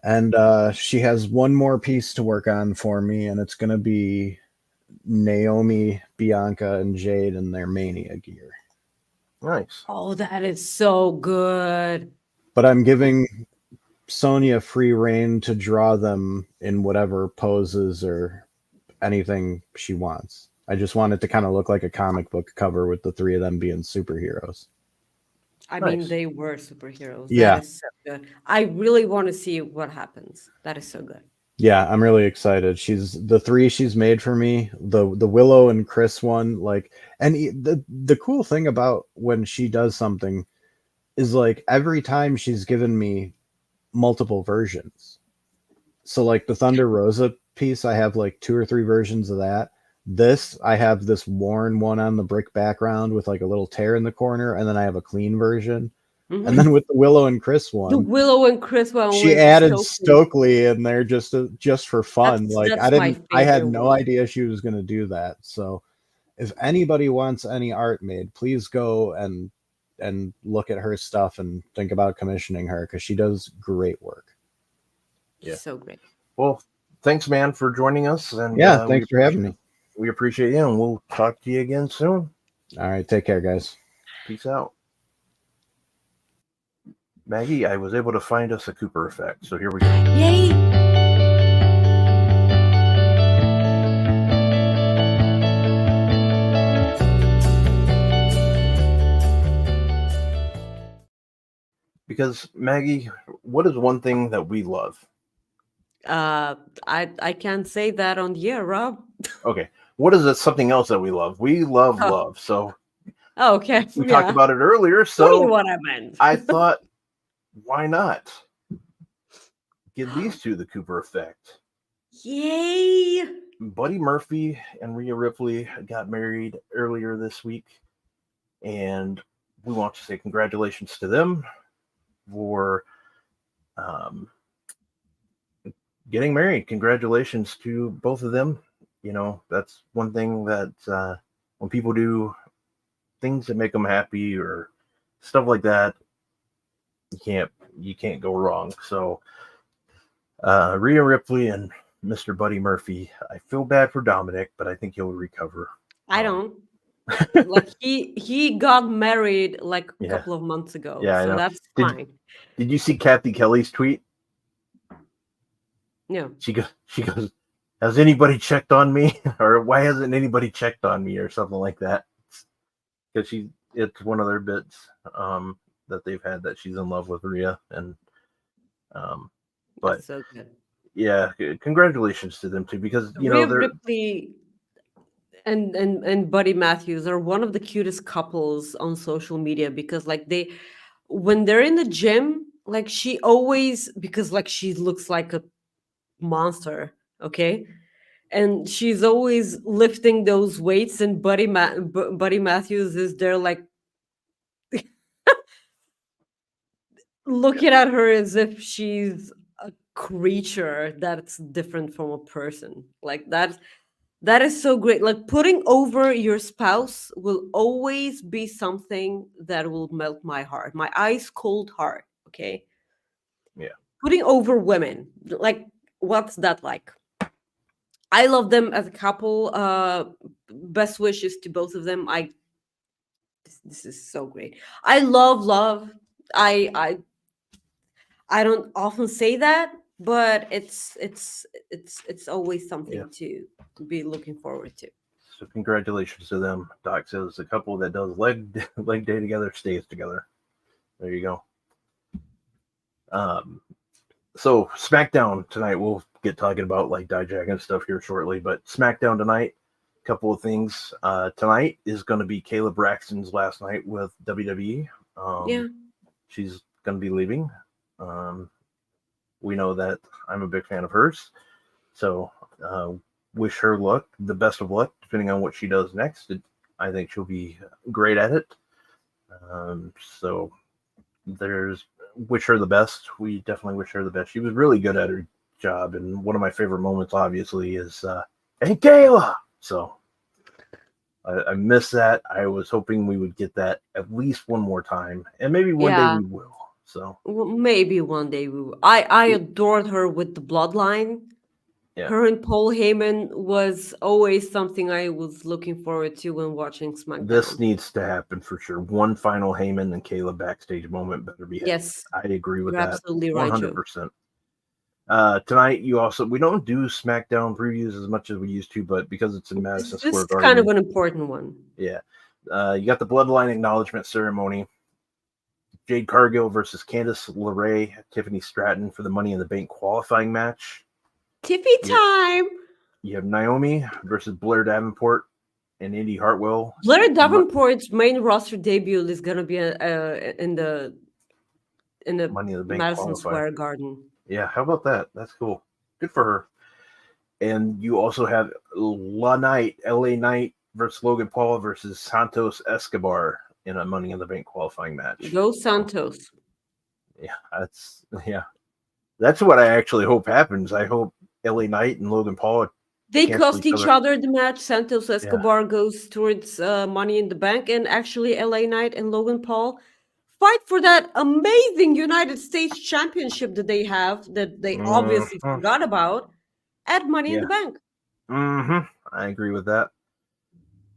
And she has one more piece to work on for me, and it's going to be Naomi, Bianca, and Jade in their Mania gear. Nice. Oh, that is so good. But I'm giving Sonya free reign to draw them in whatever poses or anything she wants. I just want it to kind of look like a comic book cover with the three of them being superheroes. I mean, Nice. they were superheroes. Yeah. That is so good. I really want to see what happens. That is so good. Yeah, I'm really excited. She's the three she's made for me. The Willow and Chris one, like, and the cool thing about when she does something is like every time she's given me multiple versions. So like the Thunder Rosa piece, I have like 2 or 3 versions of that. This, I have this worn one on the brick background with like a little tear in the corner, and then I have a clean version. Mhm. And then with the Willow and Chris one, The Willow and Chris one, she with added Stokely. Stokely in there just for fun. That's I my I had favorite no one. idea she was going to do that. So if anybody wants any art made, please go and look at her stuff and think about commissioning her because she does great work. Yeah. So great. Well, thanks, man, for joining us. And Yeah, thanks for having me. We appreciate you, and we'll talk to you again soon. All right, take care, guys. Peace out. Maggie, I was able to find us a Cooper effect, so here we go. Yay! Because Maggie, what is one thing that we love? I can't say that on the air, Rob. Okay, what is it? Something else that we love? We love Oh. love. So Oh, okay. we talked about it earlier. Tell you So what I meant. I thought, why not give these two the Cooper effect? Yay! Buddy Murphy and Rhea Ripley got married earlier this week, and we want to say congratulations to them for getting married. Congratulations to both of them. You know, that's one thing that when people do things that make them happy or stuff like that, you can't go wrong. So Rhea Ripley and Mr. Buddy Murphy, I feel bad for Dominic, but I think he'll recover. I don't. Like he got married like a couple of months ago. Yeah, I so know. that's Did- fine. Did you see Kathy Kelly's tweet? No. She goes, has anybody checked on me? Or why hasn't anybody checked on me? Or something like that. Because it's one of their bits that they've had that she's in love with Rhea. And but That's so good. yeah, congratulations to them too, because you Rhea know they're Ripley and Buddy Matthews are one of the cutest couples on social media because like when they're in the gym, like she always, because like she looks like a monster, okay? And she's always lifting those weights, and Buddy Matthews is there like looking at her as if she's a creature that's different from a person. Like That is so great. Like putting over your spouse will always be something that will melt my heart, my ice cold heart. Okay. Yeah. Putting over women, like, what's that like? I love them as a couple. Best wishes to both of them. This is so great. I love. I I I don't often say that, but it's always Yeah. something to be looking forward to. So congratulations to them. Doc says the couple that does leg day together stays together. There you go. So Smackdown tonight, we'll get talking about like Dijak and stuff here shortly, but Smackdown tonight, a couple of things. Tonight is going to be Kayla Braxton's last night with WWE. Yeah. She's going to be leaving. We know that I'm a big fan of hers. So wish her luck, the best of luck, depending on what she does next. I think she'll be great at it. So wish her the best. We definitely wish her the best. She was really good at her job. And one of my favorite moments, obviously, is, hey, Kayla! So I miss that. I was hoping we would get that at least one more time. And maybe one day we will. So Maybe one day we will. I adored her with the bloodline. Yeah. Her and Paul Heyman was always something I was looking forward to when watching SmackDown. This needs to happen for sure. One final Heyman and Kayla backstage moment better be. Yes, I agree with you're that. absolutely right, Joe. 100%. Tonight, we don't do SmackDown previews as much as we used to, but because it's in Madison This Square is Garden, kind of an important one. Yeah. You got the Bloodline acknowledgement ceremony. Jade Cargill versus Candice LeRae, Tiffany Stratton for the Money in the Bank qualifying match. Tippy time. You have Naomi versus Blair Davenport and Indy Hartwell. Blair Davenport's main roster debut is going to be in the Money in the Bank Madison qualifier. Square Garden. Yeah, how about that? That's cool. Good for her. And you also have LA Knight versus Logan Paul versus Santos Escobar in a Money in the Bank qualifying match. Go Santos. That's what I actually hope happens. I hope LA Knight and Logan Paul. They cost each other the match. Santos Escobar goes towards Money in the Bank, and actually LA Knight and Logan Paul fight for that amazing United States Championship that they have, that they obviously forgot about, at Money in the Bank. I agree with that.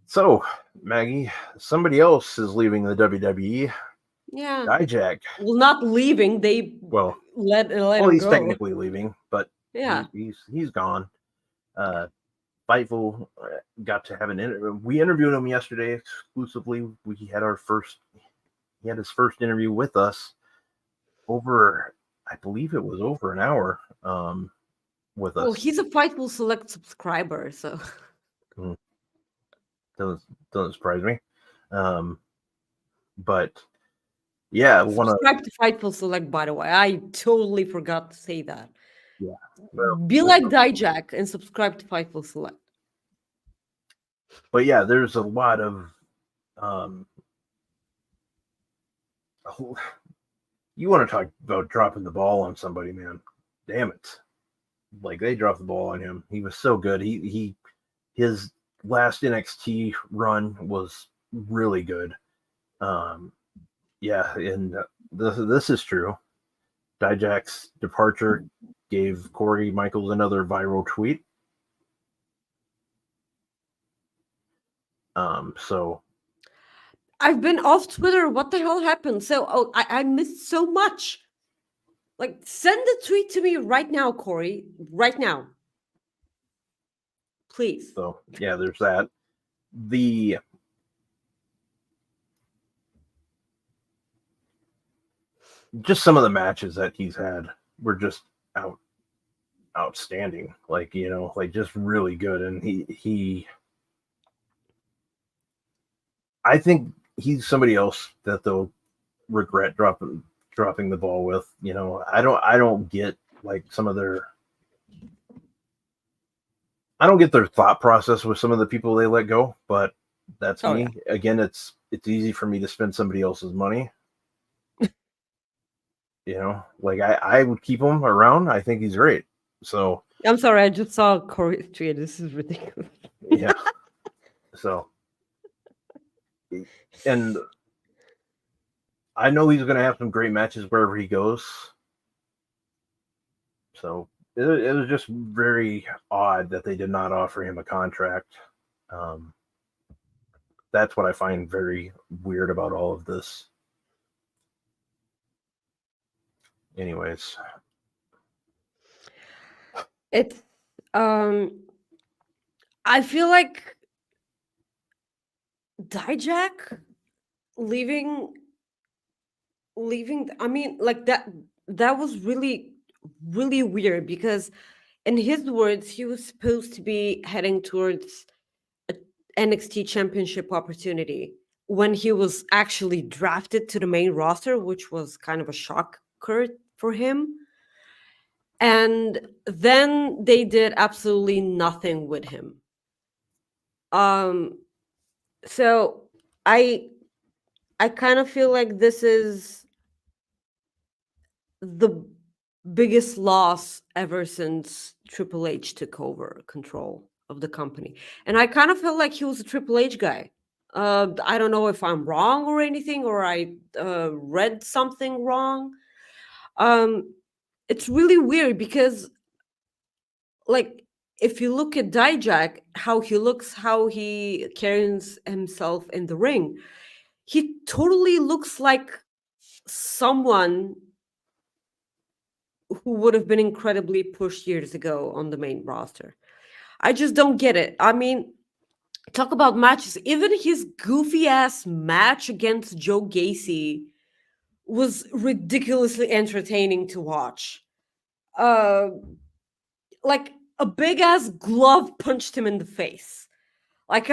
So, Maggie, somebody else is leaving the WWE. Yeah. Dijak. Well, not leaving. They let him he's go. technically leaving, but yeah, he's gone. Fightful got to have an interview. We interviewed him yesterday exclusively. He had his first interview with us I believe it was over an hour with us. Well, he's a Fightful Select subscriber, so doesn't surprise me. But yeah, subscribe to Fightful Select, by the way. I totally forgot to say that. Yeah. Be like Dijak and subscribe to Fightful Select. But yeah, there's a lot of you want to talk about dropping the ball on somebody, man. Damn it. Like, they dropped the ball on him. He was so good. His last NXT run was really good. And this is true. Dijak's departure gave Corey Michaels another viral tweet. So I've been off Twitter. What the hell happened? So I missed so much. Like, send the tweet to me right now, Corey. Right now. Please. So yeah, there's that. Just some of the matches that he's had were just outstanding. Like, just really good. And I think he's somebody else that they'll regret dropping the ball with. I don't get like some of their. I don't get their thought process with some of the people they let go, but that's me. Yeah. Again, it's easy for me to spend somebody else's money. Like I would keep him around. I think he's great. So I'm sorry, I just saw Corey tweet. This is ridiculous. Yeah. So, and I know he's going to have some great matches wherever he goes. So it was just very odd that they did not offer him a contract. That's what I find very weird about all of this. Anyways, It's I feel like Dijak leaving I mean, like that was really weird because in his words he was supposed to be heading towards a NXT championship opportunity when he was actually drafted to the main roster, which was kind of a shocker for him. And then they did absolutely nothing with him. So I kind of feel like this is the biggest loss ever since Triple H took over control of the company. And I kind of felt like he was a Triple H guy. I don't know if I'm wrong or anything, or I read something wrong. It's really weird because, like, if you look at Dijak, how he looks, how he carries himself in the ring, he totally looks like someone who would have been incredibly pushed years ago on the main roster. I just don't get it. I mean, talk about matches. Even his goofy ass match against Joe Gacy was ridiculously entertaining to watch. Like a big ass glove punched him in the face. Like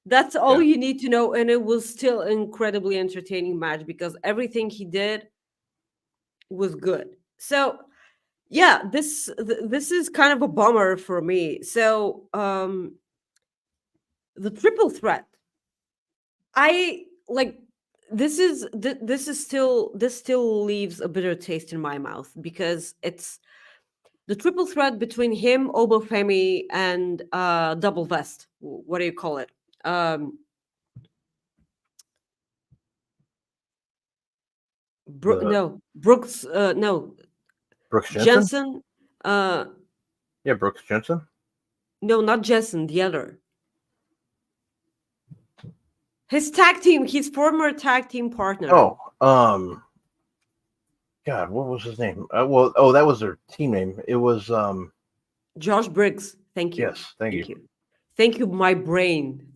that's all you need to know, and it was still an incredibly entertaining match because everything he did was good. So yeah, this is kind of a bummer for me. So the triple threat, I like this still leaves a bitter taste in my mouth because it's the triple threat between him, Obafemi, and Double Vest. What do you call it? No, Brooks. No, Brooks Jensen. Yeah, Brooks Jensen. No, not Jensen. The other. His tag team. His former tag team partner. Oh, God, what was his name? That was their team name. It was Josh Briggs. Thank you. Yes, thank you. Thank you, my brain.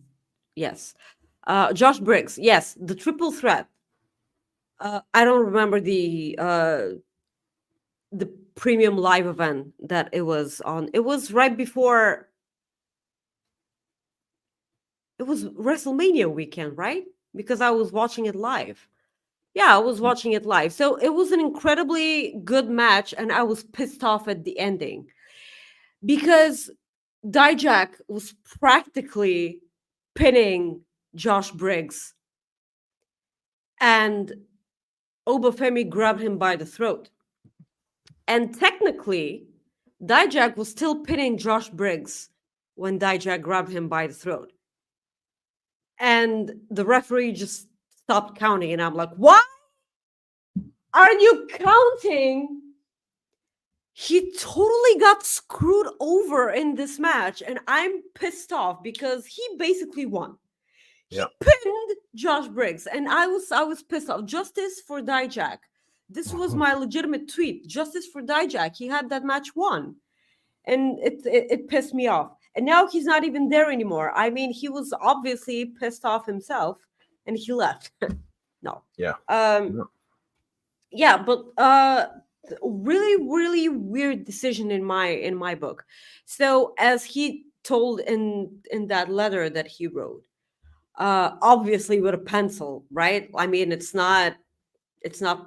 Yes. Josh Briggs. Yes, the triple threat. I don't remember the premium live event that it was on. It was right before. It was WrestleMania weekend, right? Because I was watching it live. Yeah, I was watching it live. So it was an incredibly good match, and I was pissed off at the ending because Dijak was practically pinning Josh Briggs, and Obafemi grabbed him by the throat. And technically, Dijak was still pinning Josh Briggs when Dijak grabbed him by the throat. And the referee just stopped counting, and I'm like, why aren't you counting? He totally got screwed over in this match, and I'm pissed off because he basically won. He pinned Josh Briggs, and I was pissed off. Justice for Dijak. This was my legitimate tweet. Justice for Dijak. He had that match won, and it pissed me off. And now he's not even there anymore. I mean, he was obviously pissed off himself, and he left. No. Yeah. Yeah, but really weird decision in my book. So as he told in that letter that he wrote, obviously with a pencil, right? I mean, it's not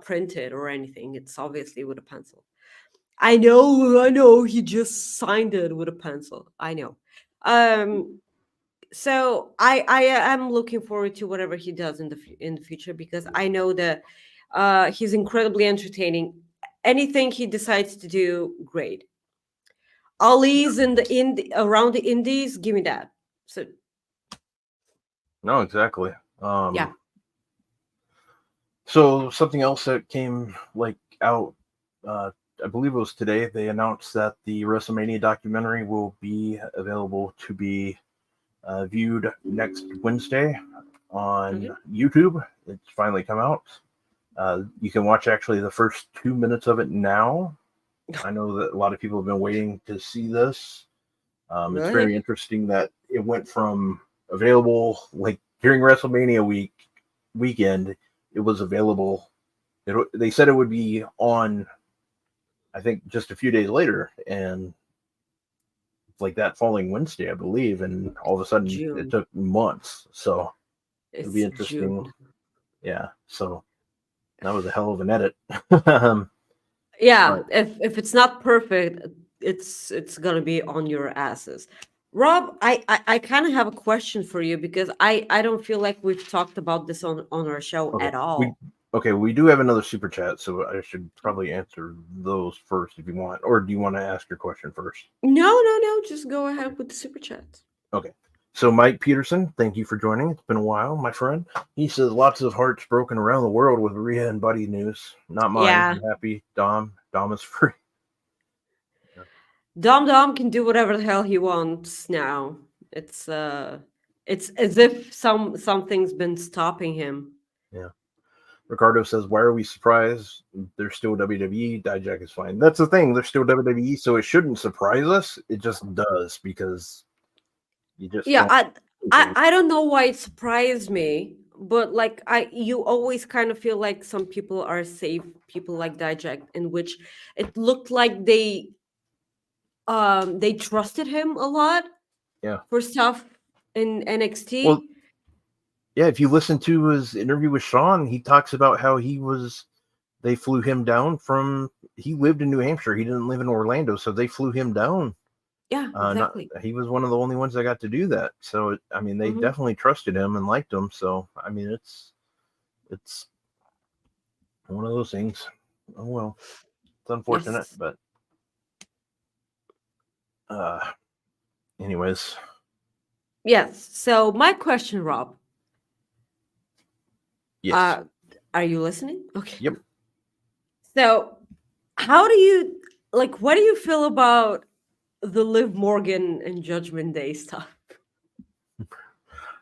printed or anything. It's obviously with a pencil. I know he just signed it with a pencil. I know. So I am looking forward to whatever he does in the future because I know that he's incredibly entertaining. Anything he decides to do, great. Ali's in the around the indies. Give me that. So No, exactly. yeah. So something else that came like out, I believe it was today. They announced that the WrestleMania documentary will be available to be viewed next Wednesday on Okay. YouTube. It's finally come out. You can watch actually the first 2 minutes of it now. I know that a lot of people have been waiting to see this. It's very Really? interesting that it went from available like during WrestleMania weekend. It was available. They said it would be on, I think, just a few days later, and like that following Wednesday, I believe, and all of a sudden it June. took months. So it'll be It's interesting. June. Yeah. So that was a hell of an edit. Yeah. But If it's not perfect, it's gonna be on your asses. Rob, I kind of have a question for you because I don't feel like we've talked about this on our show okay, at all. we do have another super chat, so I should probably answer those first if you want, or do you want to ask your question first? No. Just go ahead with the super chat. Okay. So Mike Peterson, thank you for joining. It's been a while, my friend. He says lots of hearts broken around the world with Rhea and Buddy news. Not mine. Yeah. I'm happy. Dom is free. Dom can do whatever the hell he wants now. It's as if something's been stopping him. Yeah. Ricardo says, why are we surprised? They're still WWE. Dijak is fine. That's the thing. They're still WWE, so it shouldn't surprise us. It just does because you just Yeah, don't. I don't know why it surprised me, but like you always kind of feel like some people are safe, people like Dijak, in which it looked like they trusted him a lot Yeah. for stuff in NXT. Well, yeah, if you listen to his interview with Sean, he talks about how they flew him down he lived in New Hampshire. He didn't live in Orlando, so they flew him down. Yeah, Not exactly. He was one of the only ones that got to do that. So I mean, they Hmm. definitely trusted him and liked him. So I mean, it's one of those things. Oh well, it's unfortunate, Yes. but anyways, Yes. So my question, Rob, yes, are you listening? Okay. yep. So how do you what do you feel about the Liv Morgan and Judgment Day stuff?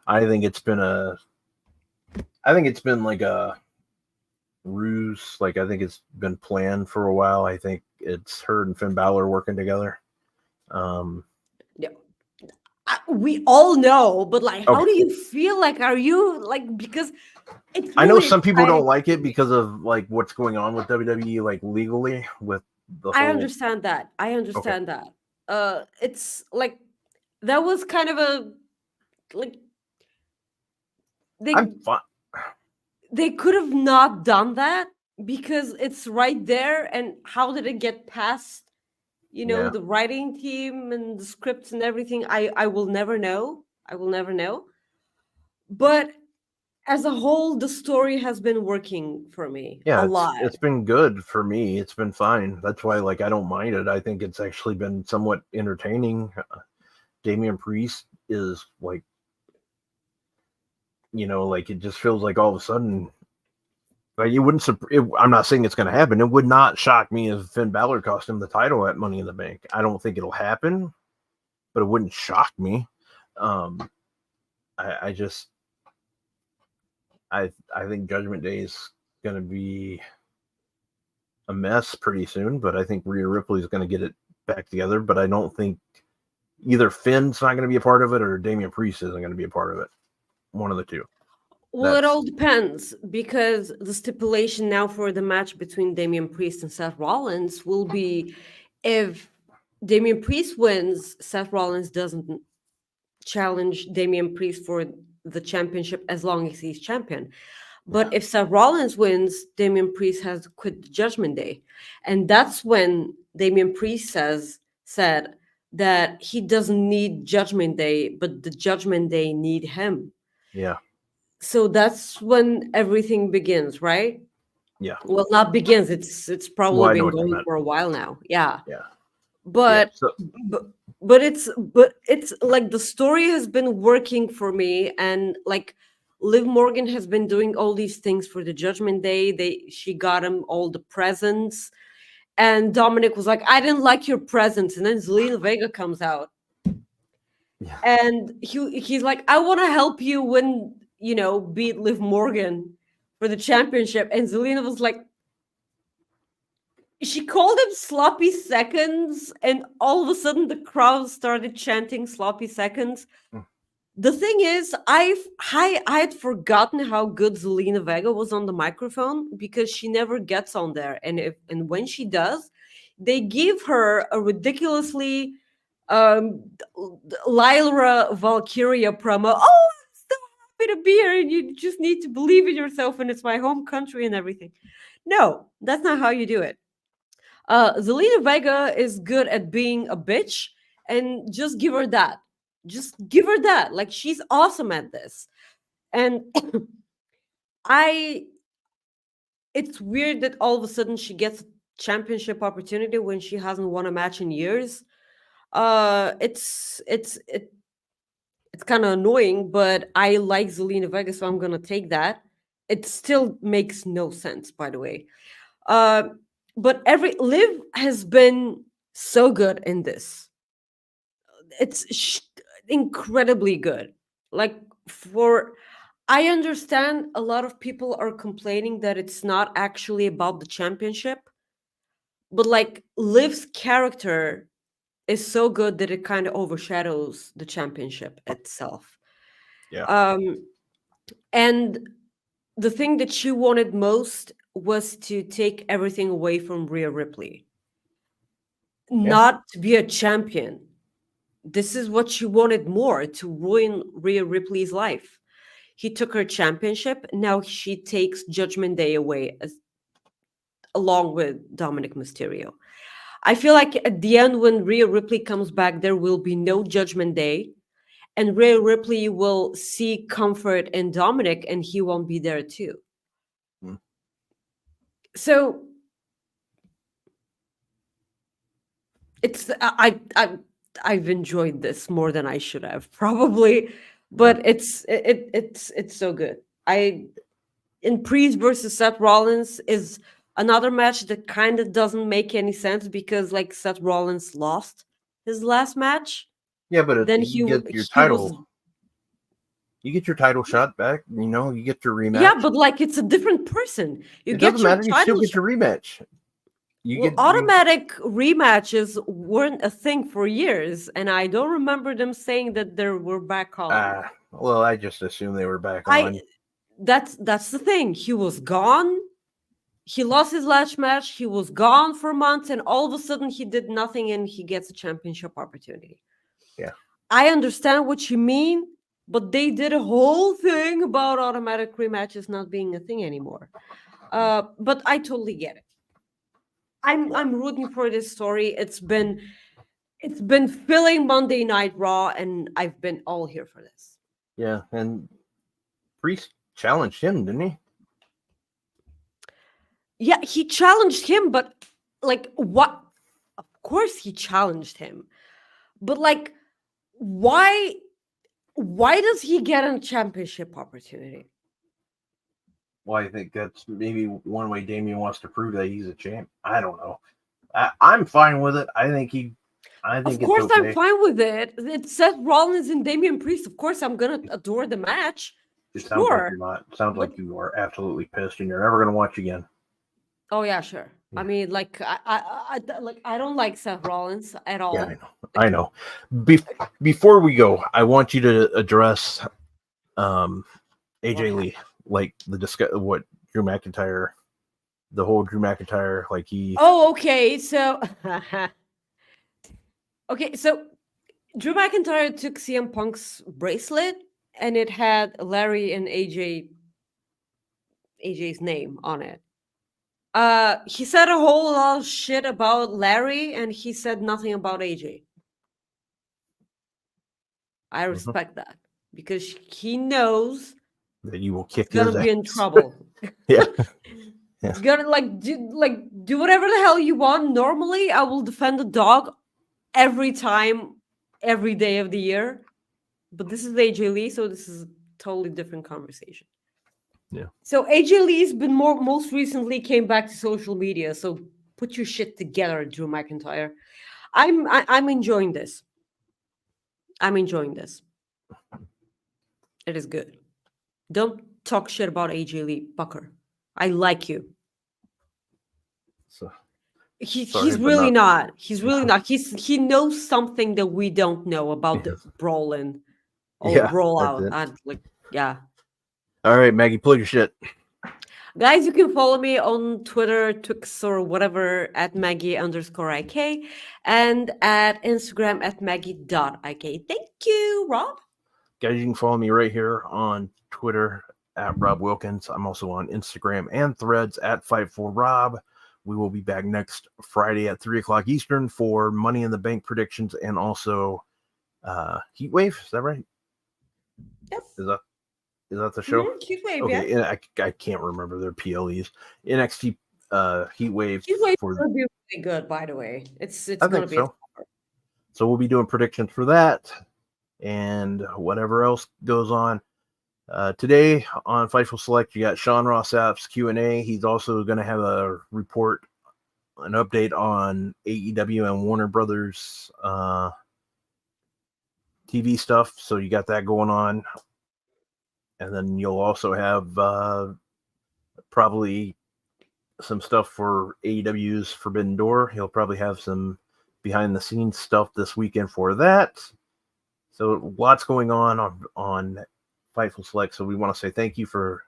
I think it's been like a ruse. Like I think it's been planned for a while. I think it's her and Finn Balor working together. Yeah. We all know, but how Okay. do you feel? Are you because it's I know really some people exciting don't like for it me. because of like what's going on with WWE, like legally with the I whole. understand that. I Okay, understand that. It's that was kind of a like they I'm fine. they could have not done that because it's right there. And how did it get past Yeah, the writing team and the scripts and everything? I will never know. I will never know. But as a whole, the story has been working for me a yeah. lot. It's been good for me. It's been fine. That's why like I don't mind it. I think it's actually been somewhat entertaining. Damian Priest is like, like it just feels like all of a sudden. Like you wouldn't. I'm not saying it's going to happen. It would not shock me if Finn Balor cost him the title at Money in the Bank. I don't think it'll happen, but it wouldn't shock me. I just I think Judgment Day is going to be a mess pretty soon, but I think Rhea Ripley is going to get it back together. But I don't think either Finn's not going to be a part of it or Damian Priest isn't going to be a part of it. One of the two. Well, it all depends because the stipulation now for the match between Damian Priest and Seth Rollins will be if Damian Priest wins, Seth Rollins doesn't challenge Damian Priest for the championship as long as he's champion. But if Seth Rollins wins, Damian Priest has to quit the Judgment Day. And that's when Damian Priest said that he doesn't need Judgment Day, but the Judgment Day need him. Yeah. So that's when everything begins, right? Yeah. Well, not begins. It's probably Well, I know been what you going meant. for a while now. Yeah. Yeah. but so but but it's like the story has been working for me, and like Liv Morgan has been doing all these things for the Judgment Day. She got him all the presents, and Dominic was like, I didn't like your presents, and then Zelina Vega comes out, Yeah. and he's like, I want to help you win, beat Liv Morgan for the championship. And Zelina was like, she called him sloppy seconds, and all of a sudden the crowd started chanting sloppy seconds. Mm. The thing is, I had forgotten how good Zelina Vega was on the microphone, because she never gets on there, and when she does, they give her a ridiculously Lyra Valkyria promo. Oh, I'm so happy to be here, and you just need to believe in yourself, and it's my home country and everything. No, that's not how you do it. Zelina Vega is good at being a bitch, and just give her that. Just give her that. Like, she's awesome at this. And it's weird that all of a sudden she gets a championship opportunity when she hasn't won a match in years. It's kind of annoying, but I like Zelina Vega, so I'm gonna take that. It still makes no sense, by the way. But Liv has been so good in this. It's incredibly good. Like, I understand a lot of people are complaining that it's not actually about the championship, but like Liv's character is so good that it kind of overshadows the championship itself. yeah, And the thing that she wanted most was to take everything away from Rhea Ripley, not to be a champion. This is what she wanted more, to ruin Rhea Ripley's life. He took her championship. Now she takes Judgment Day away, along with Dominic Mysterio. I feel like at the end, when Rhea Ripley comes back, there will be no Judgment Day, and Rhea Ripley will see comfort in Dominic, and he won't be there too. Mm. So it's I've enjoyed this more than I should have, probably, but it's so good. In Priest versus Seth Rollins is another match that kind of doesn't make any sense, because like Seth Rollins lost his last match. yeah. But Then you get your he title. was, You get your title shot back. You get your rematch. yeah, but like it's a different person. You it get doesn't your matter. You still title get your rematch. automatic rematches weren't a thing for years, and I don't remember them saying that they were back on. Well, I just assumed they were back on. That's the thing. He was gone. He lost his last match. He was gone for months, and all of a sudden he did nothing, and he gets a championship opportunity. Yeah, I understand what you mean, but they did a whole thing about automatic rematches not being a thing anymore. But I totally get it. I'm rooting for this story. It's been filling Monday Night Raw, and I've been all here for this. yeah. And Priest challenged him, didn't he? Yeah, he challenged him, but like, what? Of course he challenged him, but like, why does he get a championship opportunity? Well, I think that's maybe one way Damian wants to prove that he's a champ. I don't know. I'm fine with it. I think Of course, it's okay. I'm fine with it. It's Seth Rollins and Damian Priest. Of course, I'm gonna adore the match. It sounds like Sure. you're not. It sounds like you are absolutely pissed, and you're never going to watch again. Oh yeah, sure. Yeah. I mean, like, I don't like Seth Rollins at all. Yeah, I know. Before we go, I want you to address AJ Lee, like what Drew McIntyre, the whole Drew McIntyre, like he. Oh, okay. So, Drew McIntyre took CM Punk's bracelet, and it had Larry and AJ's name on it. He said a whole lot of shit about Larry, and he said nothing about AJ. I respect that, because he knows That you will kick he's his gonna be ass. in trouble. Yeah. He's gonna do whatever the hell you want. Normally, I will defend the dog every time, every day of the year. But this is AJ Lee, so this is a totally different conversation. Yeah. So AJ Lee's been most recently came back to social media. So put your shit together, Drew McIntyre. I'm enjoying this. I'm enjoying this. It is good. Don't talk shit about AJ Lee, Bucker. I like you. So He's really not. He's really not. He knows something that we don't know about the brawl and rollout. Yeah. All right, Maggie, plug your shit. Guys, you can follow me on Twitter, Twix, or whatever at Maggie_IK and at Instagram at Maggie.IK. Thank you, Rob. Guys, you can follow me right here on Twitter at Rob Wilkins. I'm also on Instagram and Threads at Fight4Rob. We will be back next Friday at 3 o'clock Eastern for Money in the Bank predictions and also Heat Wave. Is that right? Yep. Is that the show? Mm-hmm. Heat Wave, okay, yeah. I can't remember their PLEs. NXT Heat Wave. Heat Wave will be really good, by the way. It's going to be so. So we'll be doing predictions for that and whatever else goes on. Today on Fightful Select, you got Sean Ross App's Q&A. He's also going to have an update on AEW and Warner Brothers TV stuff. So you got that going on. And then you'll also have probably some stuff for AEW's Forbidden Door. He'll probably have some behind-the-scenes stuff this weekend for that. So lots going on Fightful Select. So we want to say thank you for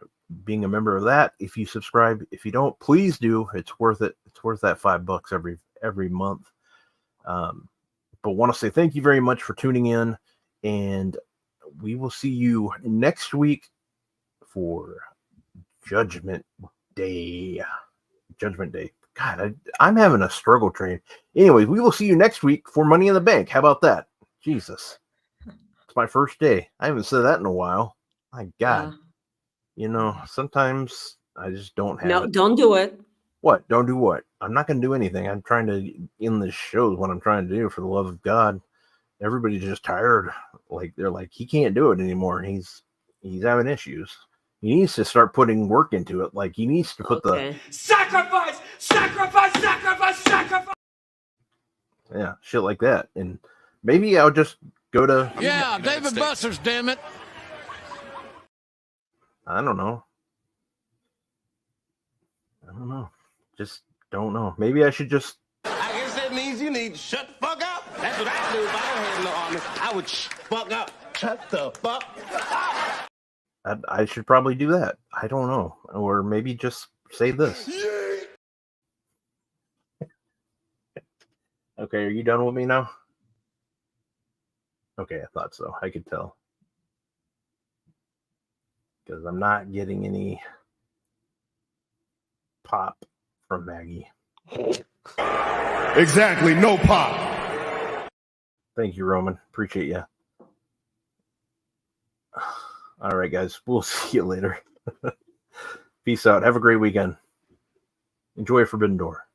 being a member of that. If you subscribe, if you don't, please do. It's worth it. It's worth that $5 every month. But want to say thank you very much for tuning in, and we will see you next week for Judgment Day. Judgment Day. God, I'm having a struggle train. Anyways, we will see you next week for Money in the Bank. How about that? Jesus. It's my first day. I haven't said that in a while. My God. Sometimes I just don't have it. No, don't do it. What? Don't do what? I'm not going to do anything. I'm trying to end this show is what I'm trying to do, for the love of God. Everybody's just tired. Like, they're like, he can't do it anymore. He's having issues. He needs to start putting work into it. Like, he needs to put the sacrifice. Yeah, shit like that. And maybe I'll just go to David Buster's, damn it. I don't know. Just don't know. Maybe I should just. I guess that means you need to shut the fuck up. That's what I do if I don't have no army. I would fuck up. Shut the fuck up. I should probably do that. I don't know. Or maybe just say this. Okay, are you done with me now? Okay, I thought so. I could tell. Because I'm not getting any pop from Maggie. Exactly, no pop. Thank you, Roman. Appreciate you. All right, guys. We'll see you later. Peace out. Have a great weekend. Enjoy Forbidden Door.